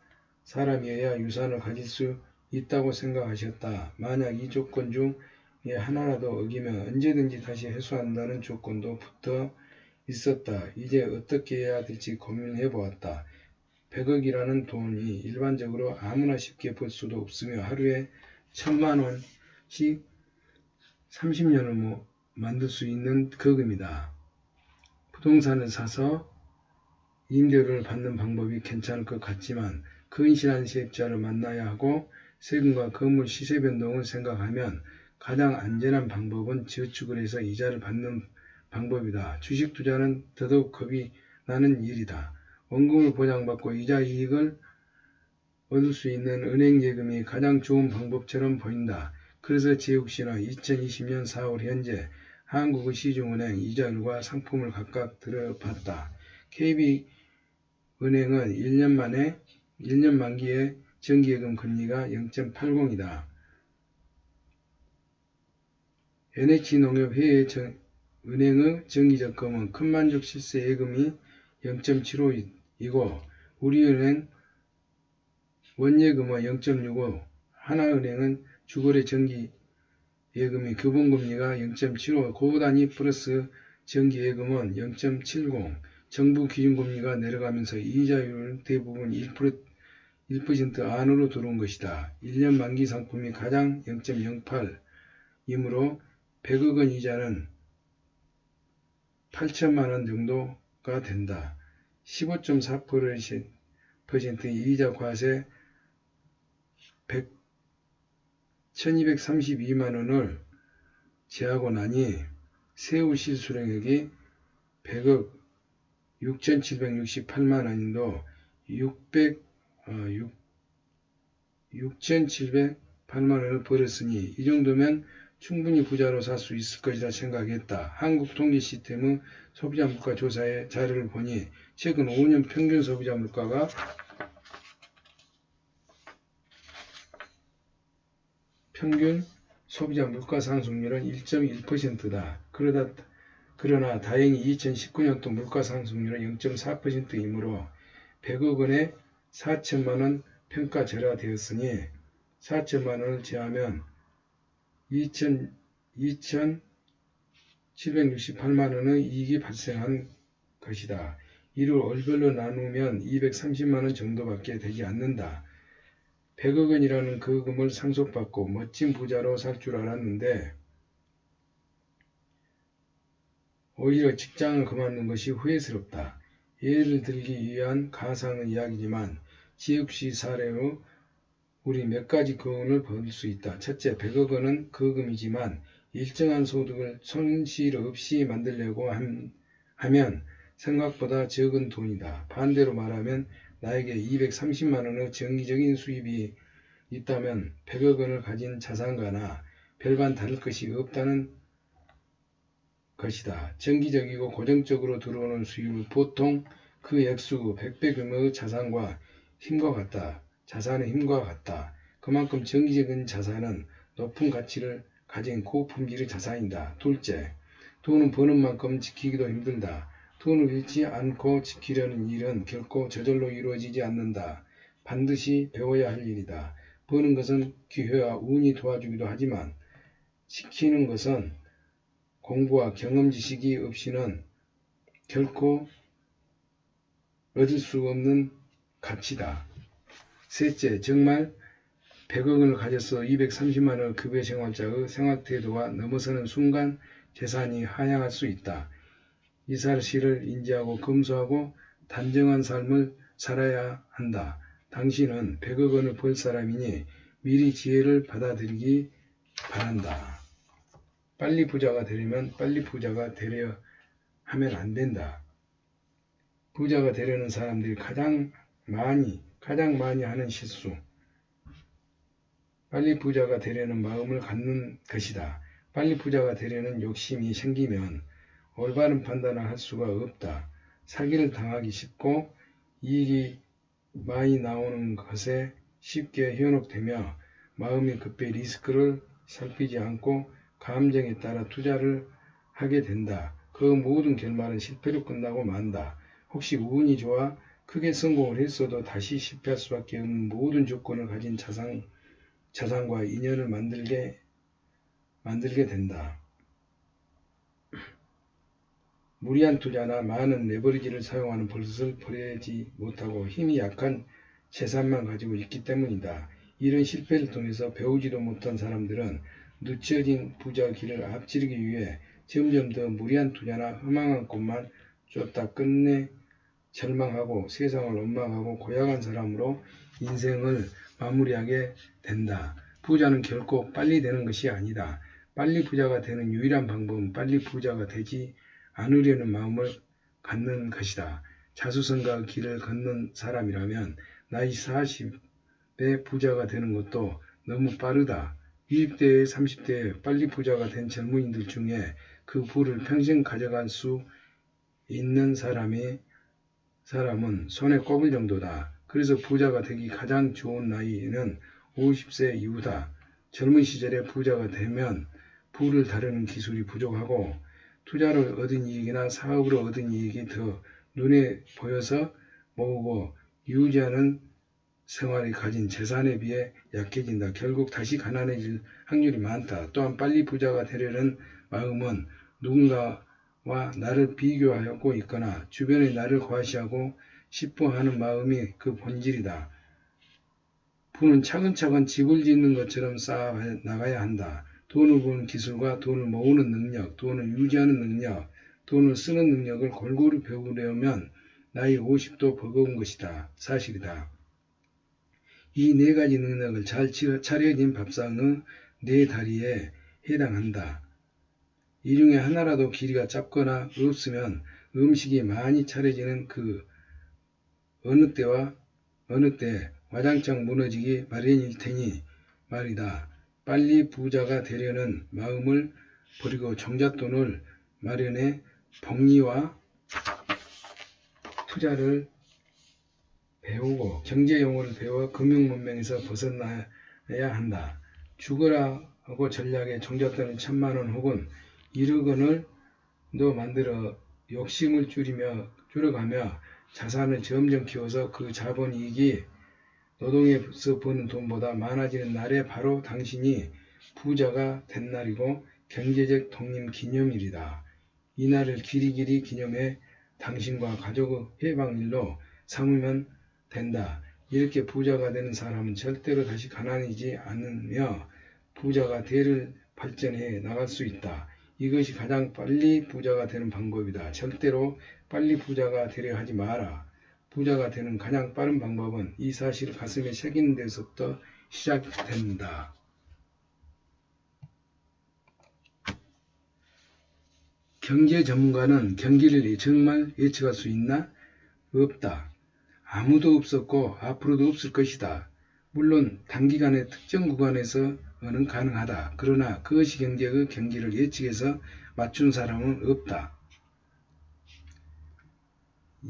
사람이어야 유산을 가질 수 있다고 생각하셨다. 만약 이 조건 중에 하나라도 어기면 언제든지 다시 회수한다는 조건도 붙어 있었다. 이제 어떻게 해야 될지 고민해 보았다. 100억이라는 돈이 일반적으로 아무나 쉽게 벌 수도 없으며 하루에 1000만 원씩 30년을 만들 수 있는 거금이다. 부동산을 사서 임대료를 받는 방법이 괜찮을 것 같지만 근실한 세입자를 만나야 하고 세금과 건물 시세 변동을 생각하면 가장 안전한 방법은 저축을 해서 이자를 받는 방법이다. 주식 투자는 더더욱 겁이 나는 일이다. 원금을 보장받고 이자 이익을 얻을 수 있는 은행 예금이 가장 좋은 방법처럼 보인다. 그래서 재욱씨는 2020년 4월 현재 한국의 시중은행 이자율과 상품을 각각 들어봤다. KB은행은 1년 만기에 정기예금 금리가 0.80이다. NH농협회의 은행의 정기적금은 큰만족 실세 예금이 0.75이고 우리은행 원예금은 0.65, 하나은행은 주거래 정기 예금이 교본금리가 0.75, 고단위 플러스 정기예금은 0.70, 정부 기준금리가 내려가면서 이자율은 대부분 1% 안으로 들어온 것이다. 1년 만기 상품이 가장 0.08이므로 100억 원 이자는 8천만 원 정도가 된다. 15.4% 이자 과세 1232만 원을 제하고 나니 세후 실수령액이 100억 6,768만 원인도 6,708만 원을 벌었으니 이 정도면 충분히 부자로 살 수 있을 것이라 생각했다. 한국통계시스템의 소비자 물가 조사의 자료를 보니 최근 5년 평균 소비자 물가가 평균 소비자 물가 상승률은 1.1%다. 그러나 다행히 2019년도 물가 상승률은 0.4%이므로 100억 원에 4천만 원 평가절하되었으니 4천만 원을 제하면 2,768만 원의 이익이 발생한 것이다. 이를 월별로 나누면 230만 원 정도밖에 되지 않는다. 100억 원이라는 거금을 상속받고 멋진 부자로 살 줄 알았는데 오히려 직장을 그만둔 것이 후회스럽다. 예를 들기 위한 가상의 이야기지만 지읍씨 사례의 우리 몇 가지 교훈을 볼 수 있다. 첫째, 100억 원은 거금이지만 일정한 소득을 손실 없이 만들려고 하면 생각보다 적은 돈이다. 반대로 말하면 나에게 230만 원의 정기적인 수입이 있다면 100억 원을 가진 자산가나 별반 다를 것이 없다는 것이다. 정기적이고 고정적으로 들어오는 수입은 보통 그 액수 100배 규모의 자산의 힘과 같다. 그만큼 정기적인 자산은 높은 가치를 가진 고품질의 자산이다. 둘째, 돈은 버는 만큼 지키기도 힘들다. 돈을 잃지 않고 지키려는 일은 결코 저절로 이루어지지 않는다. 반드시 배워야 할 일이다. 버는 것은 기회와 운이 도와주기도 하지만 지키는 것은 공부와 경험 지식이 없이는 결코 얻을 수 없는 가치다. 셋째, 정말 100억 원을 가져서 230만 원 급여 생활자의 생활태도가 넘어서는 순간 재산이 하향할 수 있다. 이 사실을 인지하고 검소하고 단정한 삶을 살아야 한다. 당신은 100억 원을 벌 사람이니 미리 지혜를 받아들이기 바란다. 빨리 부자가 되려면 빨리 부자가 되려 하면 안 된다. 부자가 되려는 사람들이 가장 많이 하는 실수. 빨리 부자가 되려는 마음을 갖는 것이다. 빨리 부자가 되려는 욕심이 생기면 올바른 판단을 할 수가 없다. 사기를 당하기 쉽고 이익이 많이 나오는 것에 쉽게 현혹되며 마음이 급해 리스크를 살피지 않고 감정에 따라 투자를 하게 된다. 그 모든 결말은 실패로 끝나고 만다. 혹시 운이 좋아 크게 성공을 했어도 다시 실패할 수밖에 없는 모든 조건을 가진 자산과 인연을 만들게 된다. 무리한 투자나 많은 레버리지를 사용하는 버릇을 버리지 못하고 힘이 약한 재산만 가지고 있기 때문이다. 이런 실패를 통해서 배우지도 못한 사람들은 늦춰진 부자 길을 앞지르기 위해 점점 더 무리한 투자나 허망한 꿈만 쫓다 끝내 절망하고 세상을 원망하고 고약한 사람으로 인생을 마무리하게 된다. 부자는 결코 빨리 되는 것이 아니다. 빨리 부자가 되는 유일한 방법은 빨리 부자가 되지 않으려는 마음을 갖는 것이다. 자수성가의 길을 걷는 사람이라면 나이 40에 부자가 되는 것도 너무 빠르다. 20대에 30대에 빨리 부자가 된 젊은이들 중에 그 부를 평생 가져갈 수 있는 사람은 손에 꼽을 정도다. 그래서 부자가 되기 가장 좋은 나이는 50세 이후다. 젊은 시절에 부자가 되면 부를 다루는 기술이 부족하고 투자로 얻은 이익이나 사업으로 얻은 이익이 더 눈에 보여서 모으고 유지하는 생활이 가진 재산에 비해 약해진다. 결국 다시 가난해질 확률이 많다. 또한 빨리 부자가 되려는 마음은 누군가와 나를 비교하고 있거나 주변에 나를 과시하고 싶어 하는 마음이 그 본질이다. 부는 차근차근 집을 짓는 것처럼 쌓아 나가야 한다. 돈을 버는 기술과 돈을 모으는 능력, 돈을 유지하는 능력, 돈을 쓰는 능력을 골고루 배우려면 나이 50도 버거운 것이다. 사실이다. 이 네 가지 능력을 잘 차려진 밥상의 네 다리에 해당한다. 이 중에 하나라도 길이가 짧거나 없으면 음식이 많이 차려지는 그 어느 때 와장창 무너지기 마련일 테니 말이다. 빨리 부자가 되려는 마음을 버리고 종잣돈을 마련해 복리와 투자를 배우고 경제용어를 배워 금융문명에서 벗어나야 한다. 죽어라 하고 전략에 종잣돈을 1000만원 혹은 1억원을 만들어 욕심을 줄여가며 자산을 점점 키워서 그 자본이익이 노동에서 버는 돈보다 많아지는 날에 바로 당신이 부자가 된 날이고 경제적 독립 기념일이다. 이 날을 길이길이 기념해 당신과 가족의 해방일로 삼으면 된다. 이렇게 부자가 되는 사람은 절대로 다시 가난해지지 않으며 부자가 대를 발전해 나갈 수 있다. 이것이 가장 빨리 부자가 되는 방법이다. 절대로 빨리 부자가 되려 하지 마라. 부자가 되는 가장 빠른 방법은 이 사실을 가슴에 새기는 데서부터 시작된다. 경제 전문가는 경기를 정말 예측할 수 있나? 없다. 아무도 없었고 앞으로도 없을 것이다. 물론 단기간의 특정 구간에서는 가능하다. 그러나 그것이 경제의 경기를 예측해서 맞춘 사람은 없다.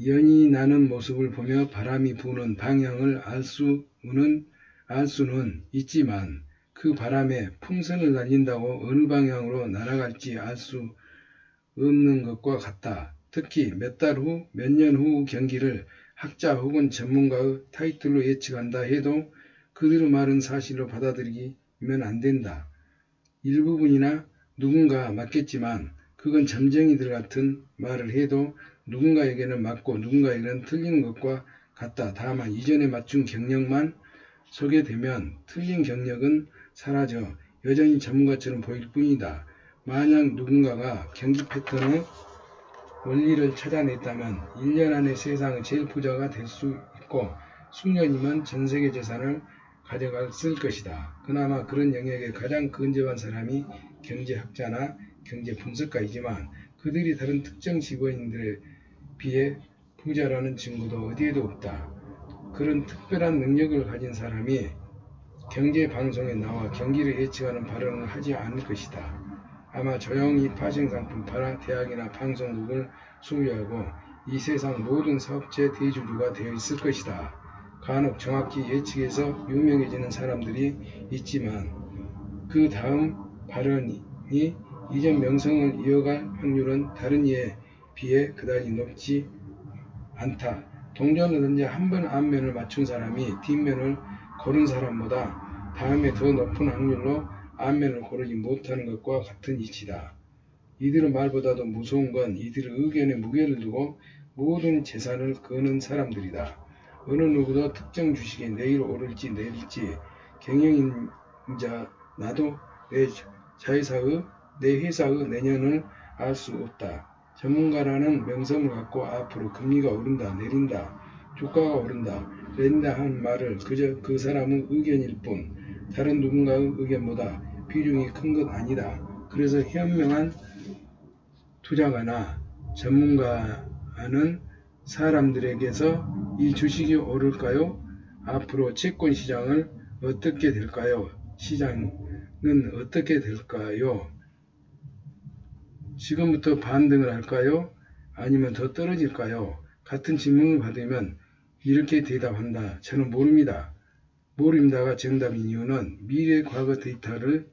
연이 나는 모습을 보며 바람이 부는 방향을 알 수는 있지만 그 바람에 풍선을 날린다고 어느 방향으로 날아갈지 알 수 없는 것과 같다. 특히 몇 달 후, 몇 년 후 경기를 학자 혹은 전문가의 타이틀로 예측한다 해도 그들의 말은 사실로 받아들이면 안 된다. 일부분이나 누군가 맞겠지만 그건 점쟁이들 같은 말을 해도 누군가에게는 맞고 누군가에게는 틀리는 것과 같다. 다만 이전에 맞춘 경력만 소개되면 틀린 경력은 사라져 여전히 전문가처럼 보일 뿐이다. 만약 누군가가 경기 패턴의 원리를 찾아냈다면 1년 안에 세상의 제일 부자가 될 수 있고 숙련이면 전세계 재산을 가져갔을 것이다. 그나마 그런 영역에 가장 근접한 사람이 경제학자나 경제분석가이지만 그들이 다른 특정 직업인들에 비해 부자라는 증거도 어디에도 없다. 그런 특별한 능력을 가진 사람이 경제방송에 나와 경기를 예측하는 발언을 하지 않을 것이다. 아마 조용히 파생상품 팔아 대학이나 방송국을 소유하고 이 세상 모든 사업체 대주주가 되어 있을 것이다. 간혹 정확히 예측해서 유명해지는 사람들이 있지만 그 다음 발언이 이전 명성을 이어갈 확률은 다른 이에 비해 그다지 높지 않다. 동전이든지 한 번 앞면을 맞춘 사람이 뒷면을 고른 사람보다 다음에 더 높은 확률로 앞면을 고르지 못하는 것과 같은 이치다. 이들의 말보다도 무서운 건 이들의 의견에 무게를 두고 모든 재산을 거는 사람들이다. 어느 누구도 특정 주식이 내일 오를지 내릴지 경영인자 나도 내 회사의 내년을 알 수 없다. 전문가라는 명성을 갖고 앞으로 금리가 오른다 내린다 주가가 오른다 내린다 하는 말을 그저 그 사람의 의견일 뿐 다른 누군가의 의견보다 비중이 큰 것 아니다. 그래서 현명한 투자가나 전문가는 사람들에게서 이 주식이 오를까요? 앞으로 채권 시장은 어떻게 될까요? 시장은 어떻게 될까요? 지금부터 반등을 할까요? 아니면 더 떨어질까요? 같은 질문을 받으면 이렇게 대답한다. 저는 모릅니다. 모릅니다가 정답인 이유는 미래 과거 데이터의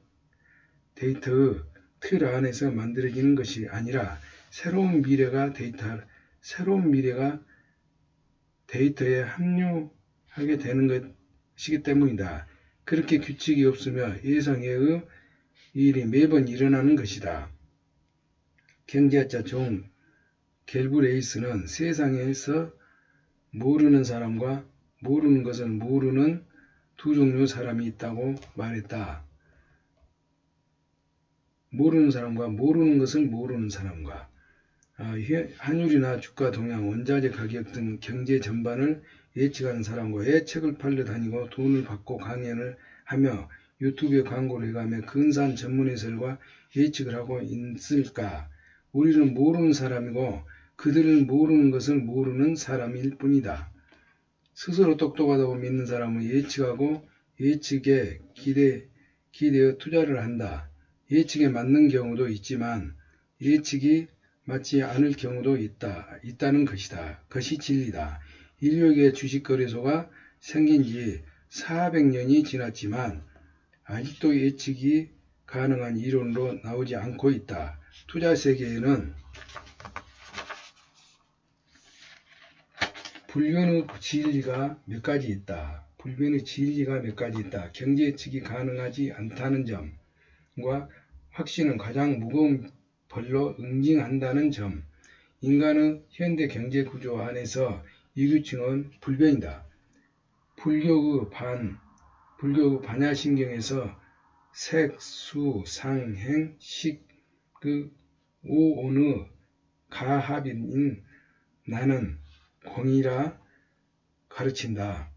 틀 안에서 만들어지는 것이 아니라 새로운 미래가 데이터에 합류하게 되는 것이기 때문이다. 그렇게 규칙이 없으며 예상외의 일이 매번 일어나는 것이다. 경제학자 존 갤브레이스는 세상에서 모르는 사람과 모르는 것을 모르는 두 종류의 사람이 있다고 말했다. 모르는 사람과 모르는 것을 모르는 사람과 환율이나 주가 동향, 원자재 가격 등 경제 전반을 예측하는 사람과 예측을 팔러 다니고 돈을 받고 강연을 하며 유튜브에 광고를 해가며 근사한 전문 해설과 예측을 하고 있을까? 우리는 모르는 사람이고 그들은 모르는 것을 모르는 사람일 뿐이다. 스스로 똑똑하다고 믿는 사람은 예측하고 예측에 기대어 투자를 한다. 예측에 맞는 경우도 있지만 예측이 맞지 않을 경우도 있다는 것이다. 그것이 진리다. 인류의 주식거래소가 생긴 지 400년이 지났지만 아직도 예측이 가능한 이론으로 나오지 않고 있다. 투자 세계에는 불변의 진리가 몇 가지 있다. 경제 예측이 가능하지 않다는 점과 확신은 가장 무거운 벌로 응징한다는 점. 인간의 현대 경제 구조 안에서 이 규칙은 불변이다. 불교의 반야신경에서 색, 수, 상, 행, 식, 오온의 가합인 나는 공이라 가르친다.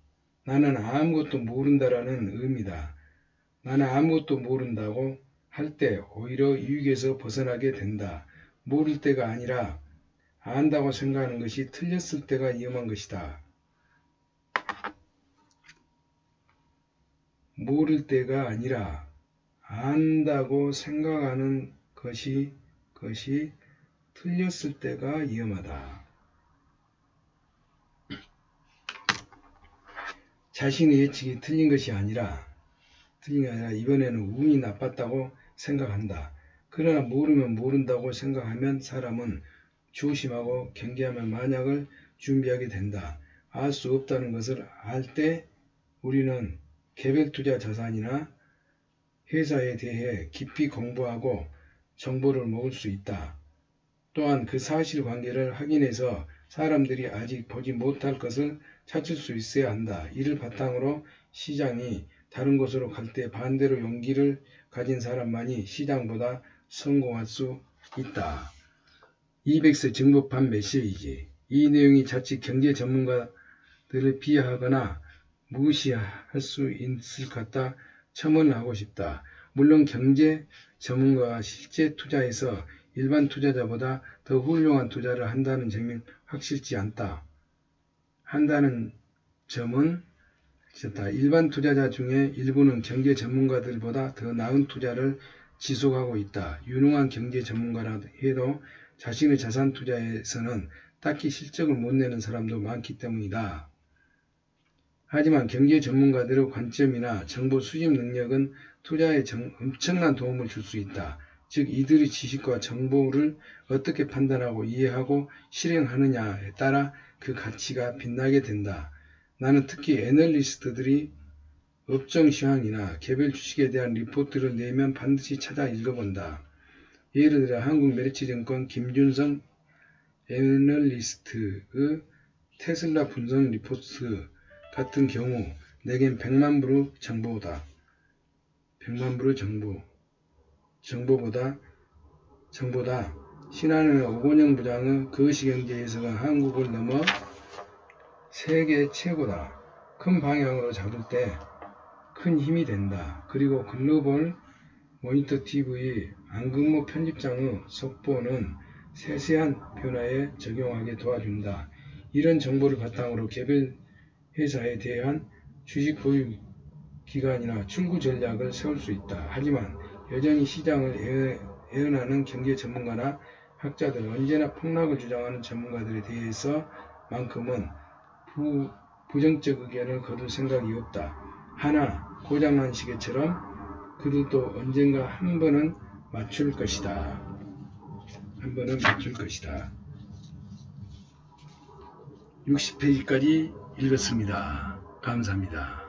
나는 아무것도 모른다라는 의미다. 나는 아무것도 모른다고 할 때 오히려 유익에서 벗어나게 된다. 모를 때가 아니라 안다고 생각하는 것이 틀렸을 때가 위험한 것이다. 모를 때가 아니라 안다고 생각하는 것이 틀렸을 때가 위험하다. 자신의 예측이 틀린 것이 아니라 이번에는 운이 나빴다고 생각한다. 그러나 모르면 모른다고 생각하면 사람은 조심하고 경계하며 만약을 준비하게 된다. 알 수 없다는 것을 알 때 우리는 개별 투자 자산이나 회사에 대해 깊이 공부하고 정보를 모을 수 있다. 또한 그 사실관계를 확인해서 사람들이 아직 보지 못할 것을 찾을 수 있어야 한다. 이를 바탕으로 시장이 다른 곳으로 갈 때 반대로 용기를 가진 사람만이 시장보다 성공할 수 있다. 200세 정보판 메시지. 이 내용이 자칫 경제 전문가들을 비하하거나 무시할 수 있을 것 같다 첨언을 하고 싶다. 물론 경제 전문가가 실제 투자에서 일반 투자자보다 더 훌륭한 투자를 한다는 점은 확실치 않다. 한다는 점은 일반 투자자 중에 일부는 경제 전문가들보다 더 나은 투자를 지속하고 있다. 유능한 경제 전문가라 해도 자신의 자산 투자에서는 딱히 실적을 못 내는 사람도 많기 때문이다. 하지만 경제 전문가들의 관점이나 정보 수집 능력은 투자에 엄청난 도움을 줄 수 있다. 즉 이들의 지식과 정보를 어떻게 판단하고 이해하고 실행하느냐에 따라 그 가치가 빛나게 된다. 나는 특히 애널리스트들이 업종 시황이나 개별 주식에 대한 리포트를 내면 반드시 찾아 읽어본다. 예를 들어 한국메리츠증권 김준성 애널리스트의 테슬라 분석 리포트 같은 경우 내겐 100만 불의 정보다. 100만 불의 정보다 신한은행 오건영 부장의 거시경제에서가 한국을 넘어 세계 최고다. 큰 방향으로 잡을 때 큰 힘이 된다. 그리고 글로벌 모니터 TV 안근모 편집장의 속보는 세세한 변화에 적용하게 도와준다. 이런 정보를 바탕으로 개별 회사에 대한 주식 보유 기간이나 출구 전략을 세울 수 있다. 하지만 여전히 시장을 예언하는 경제 전문가나 학자들은 언제나 폭락을 주장하는 전문가들에 대해서만큼은 부정적 의견을 거둘 생각이 없다. 하나 고장난 시계처럼 그들도 언젠가 한 번은 맞출 것이다. 60페이지까지 읽었습니다. 감사합니다.